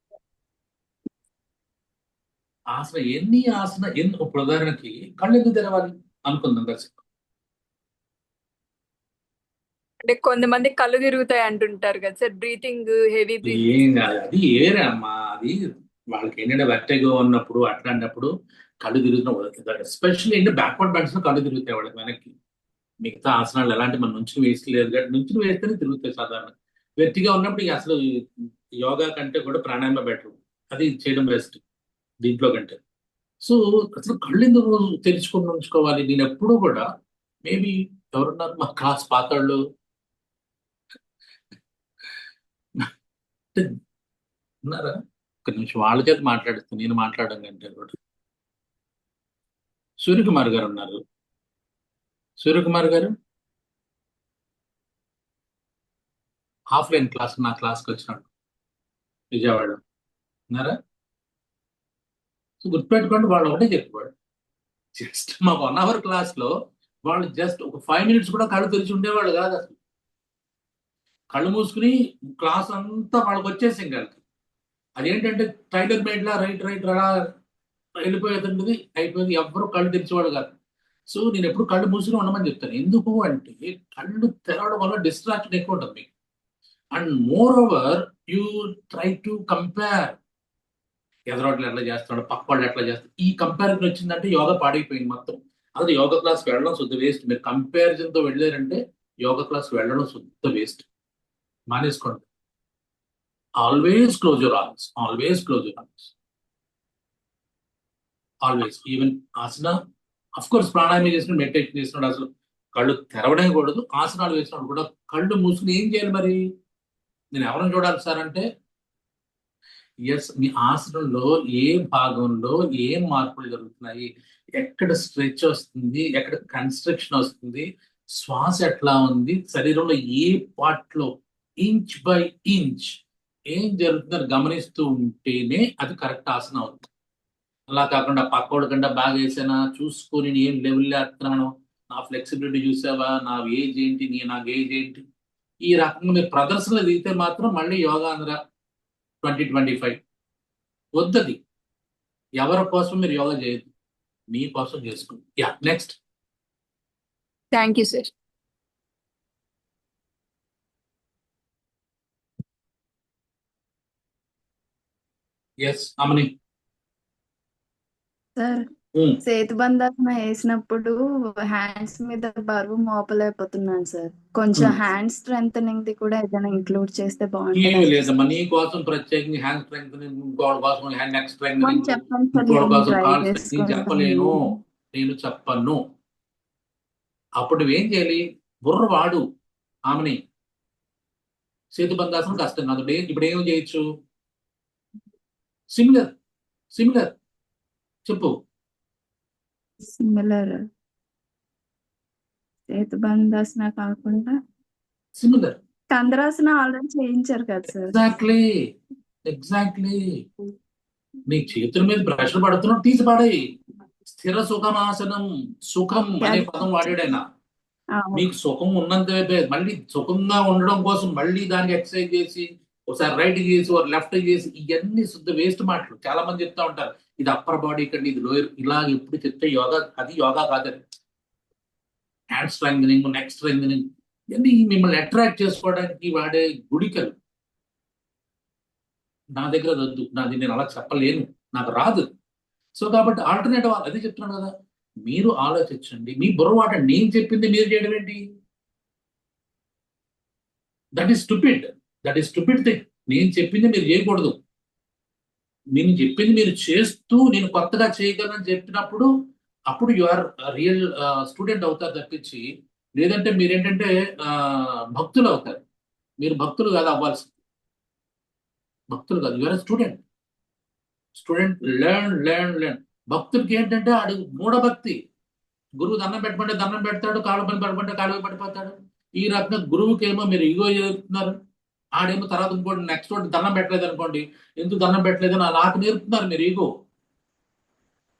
ఆసనం ఇప్పుడు ఉదాహరణకి కళ్ళు ఎందుకు తెరవాలి అనుకుందాం దర్శకం. అంటే కొంతమంది కళ్ళు తిరుగుతాయి అంటుంటారు కదా సార్, బ్రీతింగ్ హెవీ ఏం బ్రీతింగ్. కాదు, అది ఏరే అమ్మా. అది వాళ్ళకి ఏంటంటే వెర్టిగో ఉన్నప్పుడు అట్లాంటప్పుడు కళ్ళు తిరుగుతున్న, ఎస్పెషల్లీ ఏంటంటే బ్యాక్వర్డ్ బెండ్స్ లో కళ్ళు తిరుగుతాయి వాళ్ళకి వెనక్కి. మిగతా ఆసనాలు ఎలాంటి మనం నుంచి వేసుకోలేదు కాబట్టి నుంచి వేస్తేనే తిరుగుతాయి సాధారణ. వెర్టిగా ఉన్నప్పుడు ఇక అసలు యోగా కంటే కూడా ప్రాణాయామ బెటర్, అది చేయడం బెస్ట్ దీంట్లో కంటే. సో అసలు కళ్ళు ఎందుకు తెరుచుకొని ఉంచుకోవాలి? నేను ఎప్పుడూ కూడా మేబీ ఎవరున్నారు మా క్లాస్ పాతళ్ళు ఉన్నారా? ఒక నిమిషం వాళ్ళ చేత మాట్లాడుతాను, నేను మాట్లాడడం కంటే కూడా. సూర్యకుమార్ గారు ఉన్నారు. సూర్యకుమార్ గారు ఆఫ్లైన్ క్లాస్ నా క్లాస్కి వచ్చినాడు విజయవాడ, ఉన్నారా? సో గుర్తుపెట్టుకోండి, వాళ్ళు ఒకటే చెప్పాడు, జస్ట్ మా 1 hour క్లాస్ లో వాళ్ళు జస్ట్ ఒక 5 minutes కూడా కళ్ళు తెరిచి ఉండేవాళ్ళు కాదు. అసలు కళ్ళు మూసుకుని క్లాస్ అంతా వాళ్ళకి వచ్చేసి ఇంకా అదేంటంటే టైలర్ మేడ్ లా రైట్ రైట్ అలా వెళ్ళిపోయేది, అయిపోయింది. ఎవ్వరు కళ్ళు తెరిచేవాడు కాదు. సో నేను ఎప్పుడు కళ్ళు మూసుకుని ఉండమని చెప్తాను. ఎందుకు అంటే కళ్ళు తెరవడం వల్ల డిస్ట్రాక్షన్ ఎక్కువ ఉంటుంది మీకు. And moreover you try to compare, ఎదరోట్లు ఎట్లా చేస్తున్నాడు, పక్క వాళ్ళు ఎట్లా చేస్తారు, ఈ కంపారిజన్ వచ్చిందంటే యోగా పాడైపోయింది మొత్తం. అదే యోగా క్లాస్కి వెళ్ళడం శుద్ధ వేస్ట్. మీరు కంపారిజన్ తో వెళ్ళారంటే యోగా క్లాస్కి వెళ్ళడం శుద్ధ వేస్ట్. మానేసుకోండి. Always close your eyes, always close your eyes, always. Even asana, of course pranayama చేసినప్పుడు, మెడిటేషన్ చేసినప్పుడు అసలు కళ్ళు తెరవడం కూడదు. ఆసనాలు వేసినప్పుడు కూడా కళ్ళు మూసుకుని ఏం చేయాలి మరి? నేను ఎవరిని చూడాలి సార్ అంటే, ఎస్, మీ ఆసనంలో ఏ భాగంలో ఏం మార్పులు జరుగుతున్నాయి, ఎక్కడ స్ట్రెచ్ వస్తుంది, ఎక్కడ కన్స్ట్రక్షన్ వస్తుంది, శ్వాస ఎట్లా ఉంది, శరీరంలో ఏ పార్ట్ లో ఇంచ్ బై ఇంచ్ ఏం జరుగుతుందని గమనిస్తూ ఉంటేనే అది కరెక్ట్ ఆసనం అవుతుంది. అలా కాకుండా పక్కోడి కంటే బాగా వేసానా చూసుకొని నేను ఏం లెవెల్ వేస్తున్నాను, నా ఫ్లెక్సిబిలిటీ చూసావా, నా ఏజ్ ఏంటి, నాకు ఏజ్ ఏంటి, ఈ రకంగా మీరు ప్రదర్శనలు దిగితే మాత్రం మళ్ళీ యోగా ఆంధ్ర 2025 వద్దది. ఎవరి కోసం మీరు యోగా చేయదు, మీ కోసం చేసుకోండి. Yeah, next. Thank you sir. Yes Amani. Sir, Setubandhasana వేసినప్పుడు హ్యాండ్స్ మీద బరువు మోపలేకపోతున్నాను సార్. కొంచెం హ్యాండ్ స్ట్రెంగ్ ది కూడా ఏదైనా ఇంక్లూడ్ చేస్తే ఏమి బాగుంటుంది లేదమ్మా, నీ కోసం ప్రత్యేకంగా హ్యాండ్ స్ట్రెంగ్, ఇంకోటి కోసం హ్యాండ్ నెక్ స్ట్రెంగ్, చెప్పండి సార్, ఇంకోటి నేను కోసం ట్రై కాల్ నేను చేసుకుంటాను. చెప్పలేను, నేను చెప్పను. అప్పుడు నువ్వేం చేయాలి? బుర్ర వాడు. ఆమెని సేతుబంధాసనం కష్టం కాదు. ఇప్పుడు ఏం చేయొచ్చు? సిమిలర్ సిమిలర్ చెప్పు. సిమిలర్ సేతుబంధాసన కాకుండా సిమిలర్. చంద్రాసన ఆల్రెడీ చేయించారు కదా సార్. Exactly exactly. నీ చేతుల మీద ప్రెషర్ పడుతున్నావు, తీసి పడాయి. స్థిర సుఖమాసనం, సుఖం అనే పదం వాడాడైనా. మీకు సుఖం ఉన్నంత మళ్ళీ సుఖంగా ఉండడం కోసం మళ్ళీ దానికి ఎక్సర్సైజ్ చేసి, ఒకసారి రైట్ చేసి ఒక లెఫ్ట్ చేసి, ఇవన్నీ శుద్ధ వేస్ట్ మాటలు. చాలా మంది చెప్తా ఉంటారు, ఇది అప్పర్ బాడీ కండి, ఇది లోయర్, ఇలా ఎప్పుడు చెప్తే యోగా, అది యోగా కాదని. హ్యాండ్ స్ట్రెంగ్, నెక్ స్ట్రెంగ్, ఇవన్నీ మిమ్మల్ని అట్రాక్ట్ చేసుకోవడానికి వాడే గుడికలు. నా దగ్గర వద్దు, నేను అలా చెప్పలేను, నాకు రాదు. సో కాబట్టి ఆల్టర్నేటివ్ అదే చెప్తున్నాను కదా, మీరు ఆలోచించండి, మీ బుర్ర వాడండి. నేను చెప్పింది మీరు చేయడం ఏంటి? That is stupid, that is stupid thing. నేను చెప్పింది మీరు చేయకూడదు. నేను చెప్పింది మీరు చేస్తూ నేను కొత్తగా చేయగలను చెప్పినప్పుడు అప్పుడు యు ఆర్ రియల్ స్టూడెంట్ అవుతారు తప్పించి, లేదంటే మీరేంటంటే భక్తులు అవుతారు. మీరు భక్తులు కాదు అవ్వాల్సింది, భక్తులు కాదు. Your student. Student learn. భక్తుడికి ఏంటంటే ఆడు మూఢభక్తి. గురువు దండం పెట్టమంటే దండం పెడతాడు, కాళ్ళ పని పడమంటే కాళ్ళ పడిపోతాడు. ఈ రకంగా గురువుకి ఏమో మీరు ఈగో చెప్తున్నారు, ఆడేమో తర్వాత ఇంకోటి నెక్స్ట్ ఒకటి దండం పెట్టలేదు అనుకోండి, ఎందుకు దండం పెట్టలేదు నాకు నేర్పుతున్నారు మీరు ఈగో.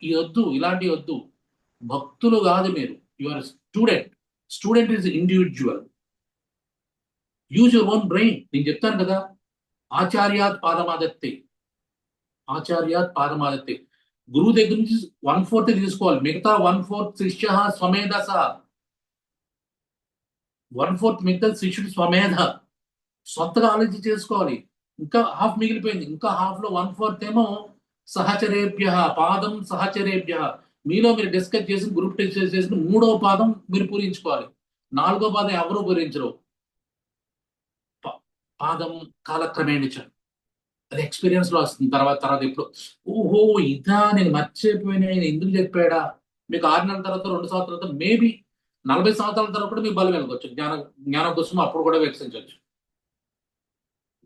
ఈ వద్దు, ఇలాంటివి వద్దు. భక్తులు కాదు మీరు, your student. Student is individual. Use your own brain. నేను చెప్తాను కదా, ఆచార్యాత్ పాదమాదత్తే, ఆచార్యాత్ పాదమాదత్తే. గురువు దగ్గర నుంచి 1/4 తీసుకోవాలి, మిగతా 1/4 శిష్య స్వమేధస. 1/4 మిగతా శిష్యుడు స్వమేధ సొంతగా ఆలోచించి చేసుకోవాలి. ఇంకా హాఫ్ మిగిలిపోయింది. ఇంకా హాఫ్ లో 1/4 ఏమో సహచరేభ్య పాదం సహచరేభ్య మీలో మీరు డిస్కస్ చేసి గ్రూప్ డిస్కస్ చేసి 3వ పాదం మీరు పూరించుకోవాలి. 4వ పాదం ఎవరు పూరించరు. పాదం కాలక్రమేణ అది ఎక్స్పీరియన్స్ లో వస్తుంది. తర్వాత ఇప్పుడు ఓహో ఇదా నేను మర్చిపోయినా ఆయన ఎందుకు చెప్పాడా. మీకు 6 నెలల తర్వాత 2 సంవత్సరాల తర్వాత మేబీ 40 సంవత్సరాల తర్వాత కూడా మీకు బలం వెలగొచ్చు. జ్ఞానం కోసం అప్పుడు కూడా వికసించవచ్చు.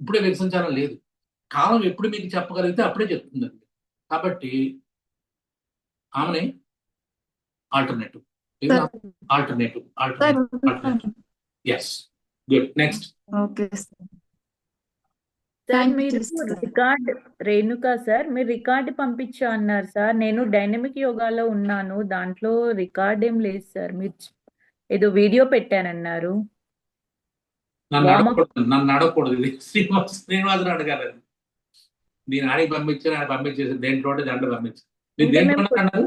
ఇప్పుడే వికసించాలని లేదు. కాలం ఎప్పుడు మీకు చెప్పగలిగితే అప్పుడే చెప్తుంది అది. కాబట్టి ఆమెనే alternative alternative yes good. Next okay sir. Sir thank మీరు you sir. Record Renuka sir మీరు రికార్డు పంపించా అన్నారు సార్. నేను డైనమిక్ యోగాలో ఉన్నాను, దాంట్లో రికార్డ్ ఏం లేదు సార్. మీరు ఏదో వీడియో పెట్టానన్నారు. వార్మప్ నన్ను అడగకూడదు. ఇది శ్రీనివాసరావు అడగాలి. నేను ఆడికి పంపించాను, ఆయన పంపించేసి దేంట్లో దాంట్లో పంపించాను. మీరు అంటే దేంట్లో మేము అన్నారు?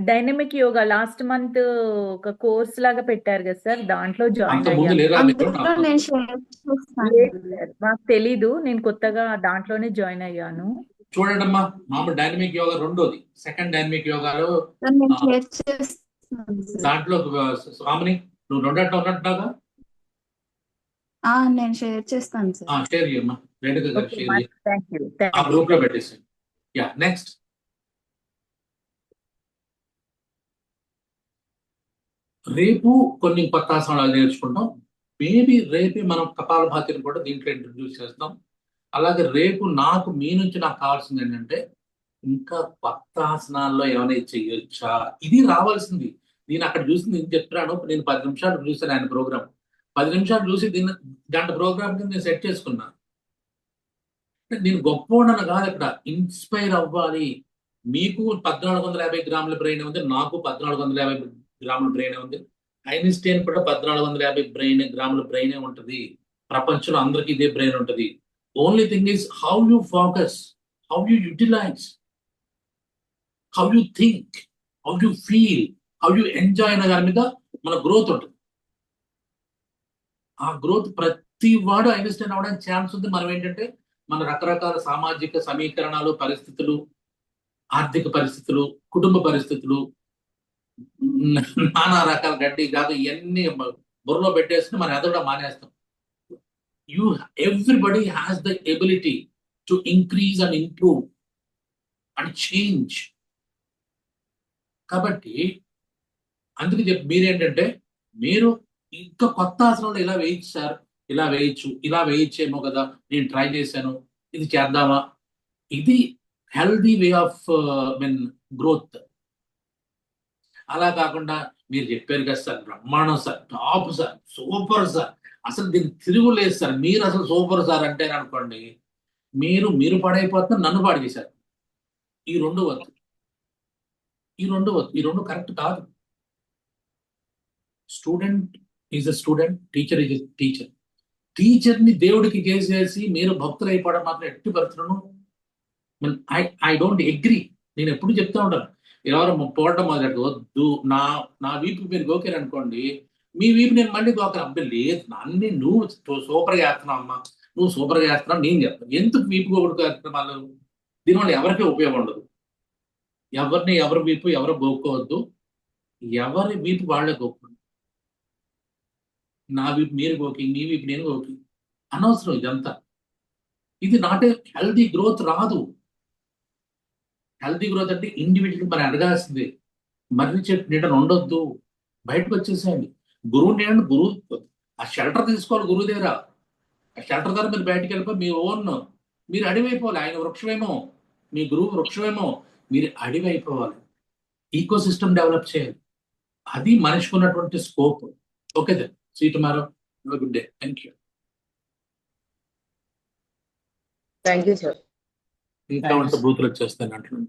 డైనమిక్ యోగా లాస్ట్ మంత్ ఒక కోర్స్ లాగా పెట్టారు కదా సార్, దాంట్లో జాయిన్ అంత ముందు అయ్యాను. లేదా మీరు? అందులో నేను షేర్ చేస్తాను. లేదు సార్, మాకు తెలీదు, నేను కొత్తగా దాంట్లోనే జాయిన్ అయ్యాను. చూడండమ్మా, మామూలు డైనమిక్ యోగా రెండోది. సెకండ్ డైనమిక్ యోగాలో సార్ నేను షేర్ చేస్తాను సార్. దాంట్లో స్వామిని నువ్వు రెండంటే ఉన్నట్టుగా నేను షేర్ చేస్తాను సార్. షేర్ చేయమ్మా. రేణుక గారు షేర్ చేయి. థ్యాంక్ యూ ఆ థ్యాంక్ యూ. గ్రూప్ లో పెట్టేసి. Yeah next. రేపు కొన్ని కొత్త ఆసనాలు నేర్చుకుంటాం. మేబీ రేపే మనం కపాలభాతిని కూడా దీంట్లో ఇంట్రడ్యూస్ చేస్తాం. అలాగే రేపు మీ నుంచి నాకు కావాల్సింది ఏంటంటే ఇంకా కొత్త ఆసనాల్లో ఏమైనా చెయ్యొచ్చా, ఇది రావాల్సింది. నేను అక్కడ చూసింది నేను చెప్తున్నాను. నేను 10 నిమిషాలు చూసాను ఆయన ప్రోగ్రామ్. 10 నిమిషాలు చూసి గంట ప్రోగ్రామ్ కింద నేను సెట్ చేసుకున్నాను. నేను గొప్పవాడని కాదు, ఇక్కడ ఇన్స్పైర్ అవ్వాలి. మీకు 1450 గ్రాముల బ్రెయిన్ ఉంది, నాకు 1450 గ్రాముల బ్రెయిన్ ఉంది. ఐన్స్టైన్ కూడా 1450 గ్రాముల బ్రెయిన్ ఉంటుంది. ప్రపంచంలో అందరికీ ఇదే బ్రెయిన్ ఉంటుంది. Only thing is how you focus, how you utilise, how you think, how you feel, how you enjoy అనే దాని మీద మన గ్రోత్ ఉంటుంది. ఆ గ్రోత్ ప్రతి వాడు ఐన్స్టైన్ అవడానికి ఛాన్స్ ఉంది. మనం ఏంటంటే మన రకరకాల సామాజిక సమీకరణాలు, పరిస్థితులు, ఆర్థిక పరిస్థితులు, కుటుంబ పరిస్థితులు, నానా రకాల గడ్డి కాదు ఇవన్నీ బుర్రలో పెట్టేసుకుని మనం ఎదగడం మానేస్తాం. Everybody has the ability to increase and improve and change. కాబట్టి అందుకే మీరేంటంటే మీరు ఇంకా కొత్త ఆసనంలో ఇలా వేయచ్చు సార్, ఇలా వేయచ్చు, ఇలా వేయచ్చేమో కదా, నేను ట్రై చేశాను, ఇది చేద్దామా. ఇది హెల్దీ వే ఆఫ్ గ్రోత్. అలా కాకుండా మీరు చెప్పారు కదా సార్, బ్రహ్మాండం sir, top sir, super sir, అసలు దీనికి తిరుగులేదు సార్, మీరు అసలు సూపర్ సార్ అంటే అనుకోండి, మీరు పాడైపోతున్నారు, నన్ను పాడు చేశారు. ఈ రెండు వద్దు, ఈ రెండు కరెక్ట్ కాదు. Student is a student, teacher is a teacher. టీచర్ని దేవుడికి చేసేసి మీరు భక్తులు అయిపోవడం మాత్రం ఎట్టి పరిస్థితులను ఐ డోంట్ అగ్రీ. నేను ఎప్పుడు చెప్తా ఉంటాను, ఎవరు పోవడం మొదలెట్టు వద్దు. నా వీపు మీరు గోకారు అనుకోండి, మీ వీపు నేను మళ్ళీ గోకను. అబ్బాయి లేదు, అన్ని నువ్వు సూపర్గా చేస్తున్నావు అమ్మా, నువ్వు సూపర్గా చేస్తున్నావు నేను చెప్తాను. ఎందుకు వీపు గోకుడు కార్యక్రమాలు? దీనివల్ల ఎవరికీ ఉపయోగం ఉండదు. ఎవరి వీపు ఎవరు గోక్కోవద్దు, ఎవరి వీపు వాళ్ళే గోక్కోండి. నా వీపు మీరు గోకి, మీ వీపు నేను గోకి, అనవసరం ఇదంతా. ఇది నాటే హెల్దీ గ్రోత్ రాదు. హెల్దీ గ్రోత్ అంటే ఇండివిజువల్ మనం అడగాల్సిందే. మర్రి చెట్టు నీడని ఉండొద్దు, బయటకు వచ్చేసేయండి. గురువు నీడని ఆ షెల్టర్ తీసుకోవాలి గురువు దగ్గర. ఆ షెల్టర్ దగ్గర మీరు బయటకు వెళ్ళిపోయి మీ ఓన్ మీరు అడివైపోవాలి. ఆయన వృక్షమేమో, మీ గురువు వృక్షమేమో, మీరు అడివైపోవాలి. ఈకో సిస్టమ్ డెవలప్ చేయాలి. అది మనిషికి ఉన్నటువంటి scope. Okay sir, see you tomorrow, have a good day. Thank you. Thank you sir. ఇంకా ఉంటే బూతులు వచ్చేస్తాను అంటున్నాను.